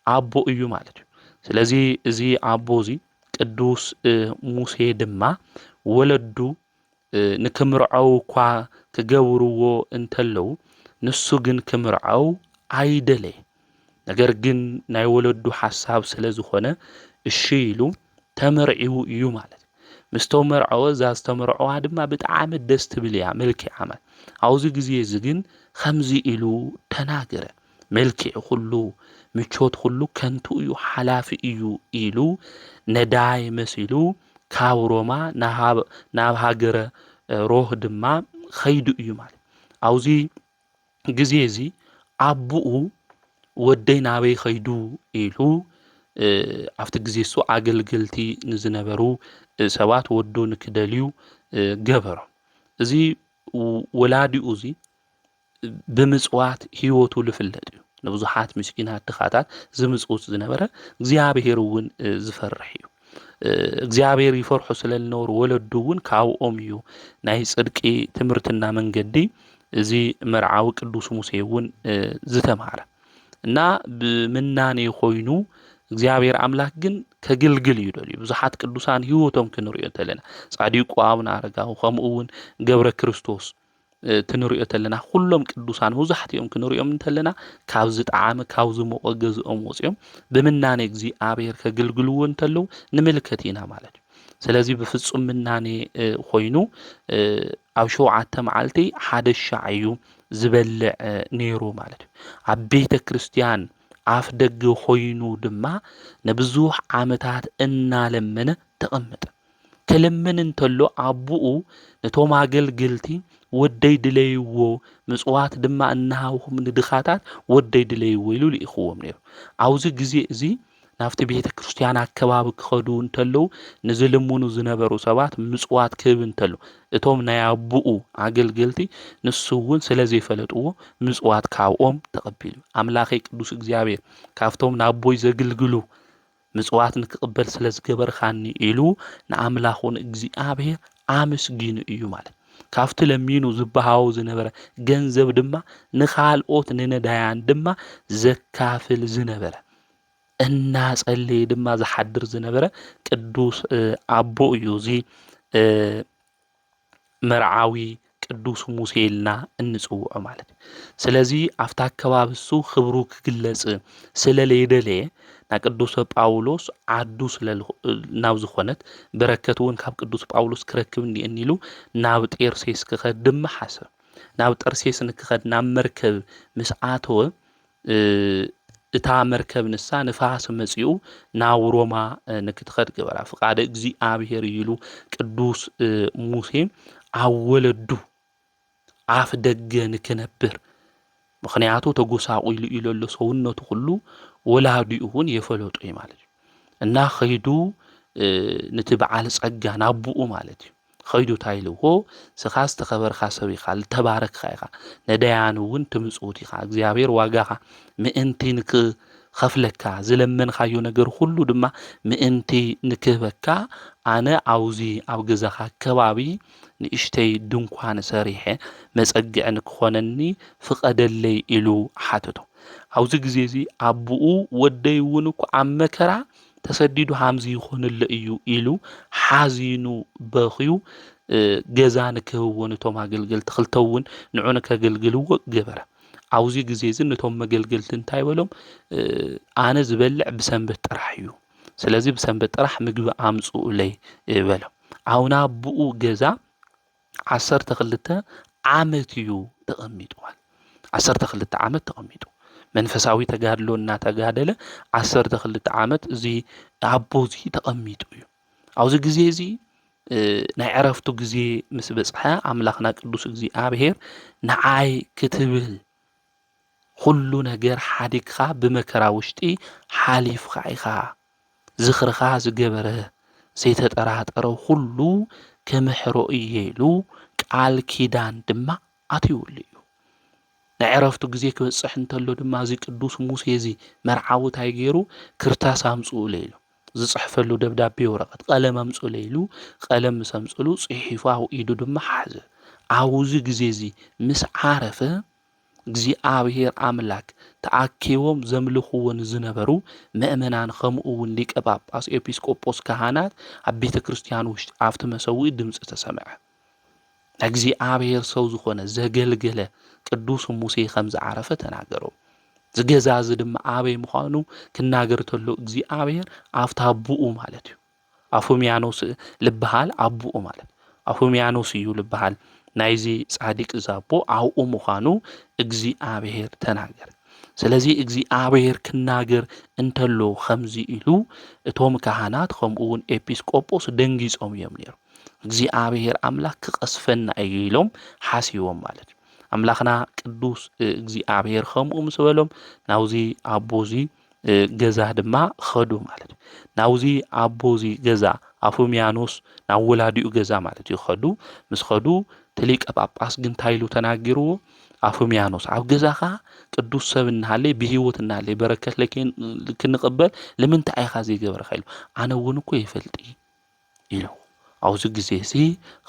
ኣቦ እዩ ማለት እዩ። ስለዚ እዚ ኣቦ እዚ ቅዱስ ሙሴ ድማ ወለዱ ንክምርዐው እኳ ክገብርዎ እንተለዉ ንሱ ግን ክምርዐው ኣይደለየ። ነገር ግን ናይ ወለዱ ሓሳብ ስለ ዝኾነ እሺ ኢሉ ተመርዒው እዩ ማለት እዩ። ምስ ተመርዐወ እዛ ዝተመርዐዋ ድማ ብጣዕሚ ደስ ትብል እያ መልክዓ ማለት። ኣብዚ ግዜ እዚ ግን ከምዚ ኢሉ ተናገረ። መልክዕ ኩሉ ምቾት ኩሉ ከንቱ እዩ ሓላፊ እዩ ኢሉ ነዳይ መሲሉ ካብ ሮማ ናብ ሃገረ ሮህ ድማ ኸይዱ እዩ ማለት። ኣብዚ ግዜ እዚ ኣቦኡ ወደይ ናበይ ኸይዱ ኢሉ ኣብቲ ግዜ እሱ ኣገልገልቲ ንዝነበሩ ሰባት ወዶ ንክደልዩ ገበሮ። እዚ ወላዲኡ እዚ ብምጽዋት ሂወቱ ልፍለጥ እዩ። ንብዙሓት ምስኪናት ድኻታት ዝምጽውት ዝነበረ እግዚአብሔር እውን ዝፈርሕ እዩ። እግዚአብሔር ይፈርሑ ስለ ዝነበሩ ወለዱ እውን ካብኦም እዩ ናይ ጽድቂ ትምህርትና መንገዲ እዚ መርዓዊ ቅዱስ ሙሴ እውን ዝተምሃረ እና ብምናኔ ኮይኑ እግዚአብሔር ኣምላክ ግን ከግልግል ይደልዩ ብዙሓት ቅዱሳን ህይወቶም ክንሪኦ ተለና ጻዲቁ አቡነ አረጋዊ ከምኡውን ገብረ ክርስቶስ ትንሪኦ ተለና ኩሎም ቅዱሳን መብዛሕትኦም ክንሪኦም እንተለና ካብ ዝጣዓመ ካብ ዝሞቀ ገዝኦም ወፂኦም ብምናኔ እግዚአብሔር ከገልግልዎ እንተለው ንምልከት ኢና ማለት እዩ። ስለዚ ብፍጹም ምናኔ ኮይኑ ኣብ 7 መዓልቲ ሓደ ሻዕ እዩ ዝበልዕ ነይሩ ማለት እዩ። ኣብ ቤተ ክርስቲያን አፍ ደገ ኮይኑ ድማ ንብዙሕ ዓመታት እናለመነ ተቐመጠ። ከለምን እንተሎ አቡኡ ነቶም አገልግልቲ ወደይ ድለይዎ ምጽዋት ድማ እናሃብኹም ንድኻታት ወደይ ድለይዎ ኢሉ ልኢኽዎም ነይሩ። ኣብዚ ግዜ እዚ ናብቲ ቤተ ክርስቲያን ኣከባቢ ክኸዱ እንተለው ንዝልሙኑ ዝነበሩ ሰባት ምጽዋት ክህብ እንተሎ እቶም ናይ አቡኡ አገልግልቲ ንሱ እውን ስለ ዘይፈለጥዎ ምጽዋት ካብኦም ተቐቢሉ አምላኸይ ቅዱስ እግዚአብሔር ካብቶም ናቦይ ዘገልግሉ ምጽዋት ንክቕበል ስለ ዝገበርካኒ ኢሉ ንኣምላኹን እግዚአብሔር ኣመስጊኑ እዩ ማለት ካብቲ ለሚኑ ዝበሃው ዝነበረ ገንዘብ ድማ ንኻልኦት ንነዳያን ድማ ዘካፍል ዝነበረ እናጸለየ ድማ ዝሓድር ዝነበረ ቅዱስ አቦ እዩ እዚ መርዓዊ ቅዱስ ሙሴ ኢልና እንጽውዖ ማለት እዩ። ስለዚ ኣብታ አከባቢ እሱ ክብሩ ክግለጽ ስለለይደለየ ና ቅዱስ ጳውሎስ ዓዱ ናብ ዝኾነት በረከት እውን ካብ ቅዱስ ጳውሎስ ክረክብ እንዲሉ ናብ ጤርሴስ ክኸድ ድማ ሓሰብ ናብ ጤርሴስ ንክኸድ ናብ መርከብ ምስ ኣተወ እታ መርከብ ንሳ ንፋስ መጺኡ ናብ ሮማ ንክትኸድ ገበራ ፍቃደ እግዚአብሔር ኢሉ ቅዱስ ሙሴ ኣብ ወለዱ አፍ ደገ ንክነብር ምክንያቱ ተጎሳቂሉ ኢሉ ኣሎ ሰውነቱ ሁሉ ወላዲኡ እውን የፈለጡ ማለት እዩ እና ኸይዱ ነቲ በዓል ጸጋ ናብኡ ማለት እዩ ኸይዱ ታይልዎ ስኻስ ተኸበርካ ሰቢኻ ልተባረክኻ ኢኻ ነዳያን እውን ትምጽውት ኢኻ እግዚአብሔር ዋጋኻ ምእንቲ ንክኸፍለካ ዝለመንካዮ ነገር ሁሉ ድማ ምእንቲ ንክህበካ ኣነ አውዚ ኣብ ገዛኻ ከባቢ ንእሽተይ ድንኳን ሰሪሐ መጸግዕ ንክኾነኒ ፍቀደለይ ኢሉ ሓተቶ ኣብዚ ግዜ እዚ አቡኡ ወደይ እውን እኮ ኣብ መከራ ተሰዲዱ ሃምዚ ይኾንለ እዩ ኢሉ ሓዚኑ በኽዩ ገዛ ንክህብዎ ነቶም አገልግልቲ ክልተ እውን ንዑ ንከገልግልዎ ገበረ። ኣብዚ ግዜ እዚ ነቶም መገልገልቲ እንታይ በሎም ኣነ ዝበልዕ ብሰንበት ጥራሕ እዩ ስለዚ ብሰንበት ጥራሕ ምግቢ ኣምጽኡለይ በሎም። ኣውና አቡኡ ገዛ 12 ዓመት እዩ ተቐሚጡዋል 12 ዓመት ተቐሚጡ መንፈሳዊ ተጋድሎ እናተጋደለ 12 ዓመት እዚ አቦዚ ተቐሚጡ እዩ። ኣብዚ ግዜ እዚ ናይ ዕረፍቱ ግዜ ምስ በጽሐ አምላኽና ቅዱስ እግዚአብሔር ንዓይ ክትብል ሁሉ ነገር ሓዲግኻ ብመከራ ውሽጢ ሓሊፍኻ ኢኻ ዝኽርኻ ዝገበረ ዘይተጠራጠረ ሁሉ ከመሕሮ እየ ኢሉ ቃል ኪዳን ድማ ኣትይውሉ እዩ። ናይ ዕረፍቱ ግዜ ክበጽሕ እንተሎ ድማ እዚ ቅዱስ ሙሴ እዚ መርዓዊ ታይ ገይሩ ክርታስ ኣምጽኡ ለይሉ ዝጽሕፈሉ ደብዳቤ ወረቐት ቀለም ኣምጽኡ ለይሉ ቀለም ምስ ኣምጽሉ ጽሒፉ ኣብ ኢዱ ድማ ሓዘ። ኣብዚ ግዜ እዚ ምስ ዓረፈ እግዚአብሔር አምላክ ተኣኪቦም ዘምልኽዎን ዝነበሩ ምእመናን ከምኡ እውን ሊቀ ጳጳስ ኤጲስቆጶስ ካህናት ኣብ ቤተ ክርስቲያን ውሽጢ ኣብቲ መሰዊኢ ድምፂ ተሰምዐ። እግዚአብሔር ሰው ዝኾነ ዘገልገለ ቅዱስ ሙሴ ከም ዝዓረፈ ተናገሩ። ዝገዛ እዚ ድማ ኣበይ ምዃኑ ክናገር ተሎ እግዚአብሔር ኣብታ አቡኡ ማለት እዩ አፎሚያኖስ ልበሃል አቡኡ ማለት አፎሚያኖስ እዩ ልበሃል ናይዚ ጻዲቅ ዛቦ ኣብኡ ምዃኑ እግዚአብሔር ተናገረ። ስለዚ እግዚአብሔር ክናገር እንተሎ ከምዚ ኢሉ እቶም ካህናት ከምኡ እውን ኤጲስቆጶስ ደንጊጾም እዮም ነይሩ። እግዚአብሔር አምላክ ክቀስፈና እዩ ኢሎም ሓሲቦም ማለት እዩ። አምላኽና ቅዱስ እግዚአብሔር ከምኡ ምስ በሎም ናውዚ አቦዚ ገዛ ድማ ኸዱ ማለት እዩ። ናውዚ አቦዚ ገዛ አፎሚያኖስ ናብ ወላዲኡ ገዛ ማለት እዩ ኸዱ። ምስ ኸዱ ሊቀ ጳጳስ ግን ታይሉ ተናጊርዎ አፎሚያኖስ ኣብ ገዛኻ ቅዱስ ሰብ እናሃለይ ብሂወት እናሃለይ በረከት ክንቅበል ንምንታይ ኢኻ ዘይገበርካ ኢሉ ኣነ እውን እኮ ይፈልጢ ኢሉ ኣብዚ ግዜ እዚ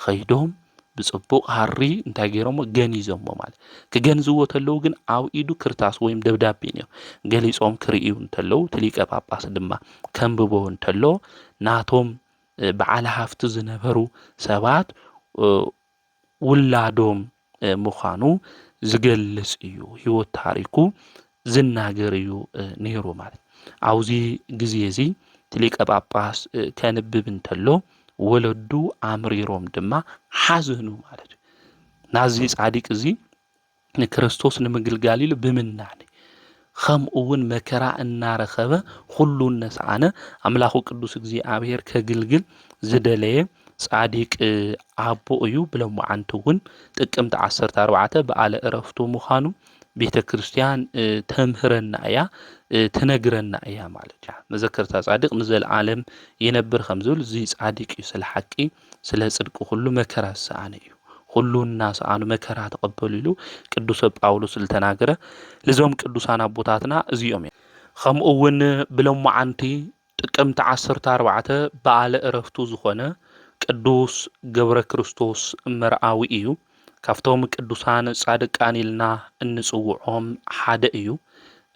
ኸይዶም ብጽቡቕ ሃሪ እንታይ ገይሮሞ ገኒዞሞ ማለት ክገንዝዎ ተለዉ ግን ኣብ ኢዱ ክርታስ ወይም ደብዳቤ ነይሩ ገሊጾም ክርእዩ እንተለዉ ሊቀ ጳጳስ ድማ ከንብቦ እንተሎ ናቶም በዓል ሃፍቲ ዝነበሩ ሰባት ውላዶም ምዃኑ ዝገልጽ እዩ ህይወት ታሪኩ ዝናገር እዩ ነይሩ ማለት ኣብዚ ግዜ እዚ ሊቀ ጳጳስ ከንብብ እንተሎ ወለዱ ኣምሪሮም ድማ ሓዘኑ ማለት እዩ ናዚ ጻዲቅ እዚ ንክርስቶስ ንምግልጋል ኢሉ ብምናኔ ከምኡ እውን መከራ እናረኸበ ኩሉ ነሳኣነ ኣምላኹ ቅዱስ እግዚኣብሔር ከግልግል ዝደለየ ጻዲቅ ኣቦ እዩ ብሎሙዓንቲ እውን ጥቅምቲ 14 በዓለ ዕረፍቱ ምዃኑ ቤተ ክርስቲያን ተምህረና እያ ትነግረና እያ ማለት እያ መዘከርታ ጻዲቅ ንዘለዓለም ይነብር ከም ዝብል እዚ ጻዲቅ እዩ ስለ ሓቂ ስለ ጽድቂ ሁሉ መከራ ዝሰኣነ እዩ ሁሉ እናሰኣኑ መከራ ተቐበሉ ኢሉ ቅዱስ ጳውሎስ ዝተናገረ ለዞም ቅዱሳን ኣቦታትና እዚኦም እዮም ከምኡ እውን ብሎሙዓንቲ ጥቅምቲ 14 በዓለ ዕረፍቱ ዝኾነ ቅዱስ ገብረ ክርስቶስ መርዓዊ እዩ ካብቶም ቅዱሳን ጻድቃን ኢልና እንጽውዖም ሓደ እዩ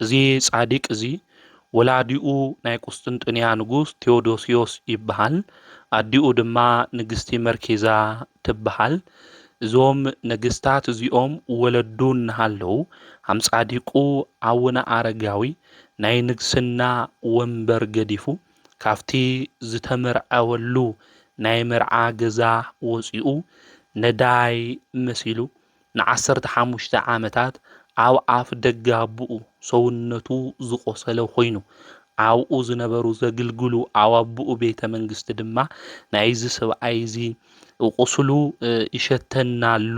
እዚ ጻዲቅ እዚ ወላዲኡ ናይ ቁስጥንጥንያ ንጉስ ቴዎዶስዮስ ይበሃል ኣዲኡ ድማ ንግስቲ መርኬዛ ትበሃል እዞም ነገስታት እዚኦም ወለዱ እናሃለዉ ሃም ጻዲቁ ኣውነ ኣረጋዊ ናይ ንግስና ወንበር ገዲፉ ካብቲ ዝተመርዐወሉ ናይ መርዓ ገዛ ወፂኡ ነዳይ መሲሉ ን15 ዓመታት ኣብ ኣፍ ደገ ኣቡኡ ሰውነቱ ዝቆሰለ ኮይኑ ኣብኡ ዝነበሩ ዘግልግሉ ኣብ ኣቡኡ ቤተ መንግስቲ ድማ ናይዚ ሰብኣይ እዚ ቁስሉ ይሸተና ኣሎ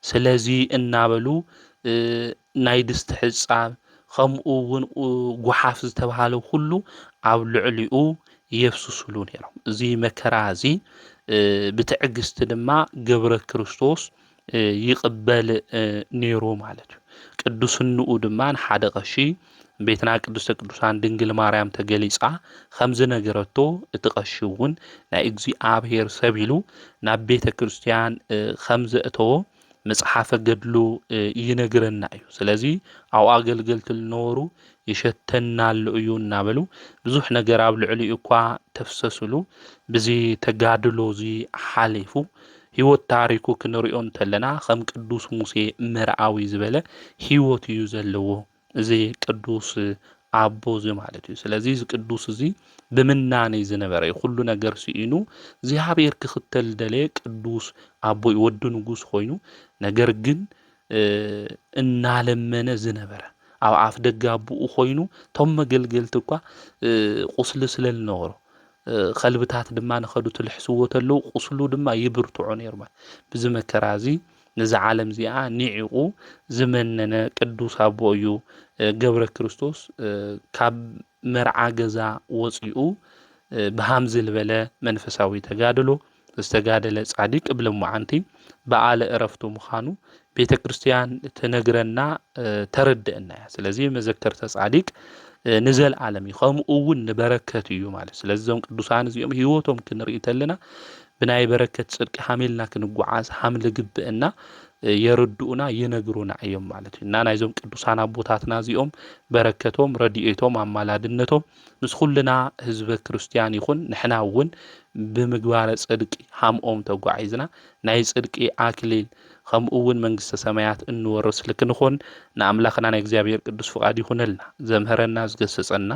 ስለዚ እናበሉ ናይ ድስቲ ሕጻብ ከምኡ እውን ጉሓፍ ዝተባሃለ ሁሉ ኣብ ልዕሊኡ የፍስስሉ ነይሮም እዚ መከራ እዚ ብትዕግስቲ ድማ ገብረ ክርስቶስ ይቅበል ነይሩ ማለት እዩ ቅዱስንኡ ድማ ሓደ ቀሺ ቤትና ቅድስተ ቅዱሳን ድንግል ማርያም ተገሊጻ ከምዚ ነገረቶ እቲ ቀሺ እውን ናይ እግዚኣብሔር ሰብ ኢሉ ናብ ቤተ ክርስቲያን ከምዚ እተዎ መጽሓፈ ገድሉ ይነግረና እዩ ስለዚ ኣብ ኣገልገልቲ ዝነበሩ ይሸተና ኣሎ እዩ እናበሉ ብዙሕ ነገር ኣብ ልዕሊኡ እኳ ተፍሰስሉ ብዚ ተጋድሎ እዚ ሓሊፉ ህይወት ታሪኩ ክንሪኦ እንተለና ከም ቅዱስ ሙሴ መርዓዊ ዝበለ ህይወት እዩ ዘለዎ እዚ ቅዱስ ኣቦ እዚ ማለት እዩ ስለዚ እዚ ቅዱስ እዚ ብምናኔ ዝነበረ ኩሉ ነገር ሲኢኑ እግዚኣብሔር ክኽተል ደለየ ቅዱስ ኣቦ ወዲ ንጉስ ኮይኑ ነገር ግን እናለመነ ዝነበረ ኣብ ኣፍ ደገ ኣቡኡ ኮይኑ ቶም መገልገልቲ እኳ ቁስሊ ስለ ዝነበሮ ከልብታት ድማ ንኸዱ ትልሕስዎ ተለዉ ቁስሉ ድማ ይብርትዖ ነይሩ ማለት ብዚ መከራ እዚ ነዚ ዓለም እዚኣ ኒዒቑ ዝመነነ ቅዱስ ኣቦ እዩ ገብረ ክርስቶስ ካብ መርዓ ገዛ ወፂኡ ብሃምዚ ዝበለ መንፈሳዊ ተጋድሎ ዝተጋደለ ጻዲቅ ብሎሙዓንቲ በዓለ ዕረፍቱ ምዃኑ ቤተ ክርስቲያን ትነግረና ተረድአና እያ ስለዚ መዘከርተ ጻዲቅ ንዘለዓለም እዩ ከምኡ እውን ንበረከት እዩ ማለት ስለዚ እዞም ቅዱሳን እዚኦም ህይወቶም ክንርኢ ተለና ብናይ በረከት ጽድቂ ሓሚልና ክንጓዓዝ ሃም ልግብአና የርድኡና ይነግሩና እዮም ማለት እዩ እና ናይዞም ቅዱሳን ኣቦታትና እዚኦም በረከቶም ረድኤቶም ኣማላድነቶም ምስ ኩልና ህዝበ ክርስቲያን ይኹን ንሕና እውን ብምግባረ ጽድቂ ሃምኦም ተጓዒዝና ናይ ጽድቂ ኣክሊል ከምኡ እውን መንግስተ ሰማያት እንወርስ ልክንኾን ንኣምላኽና ናይ እግዚኣብሔር ቅዱስ ፍቃድ ይኹነልና ዘምሃረና ዝገሰጸና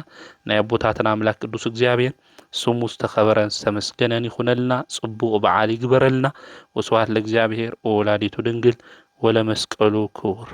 ናይ ኣቦታትና ኣምላክ ቅዱስ እግዚኣብሔር ስሙ ዝተኸበረን ዝተመስገነን ይኹነልና ጽቡቕ በዓል ይግበረልና ወስብሐት ለእግዚአብሔር ወወላዲቱ ድንግል ወለመስቀሉ ክቡር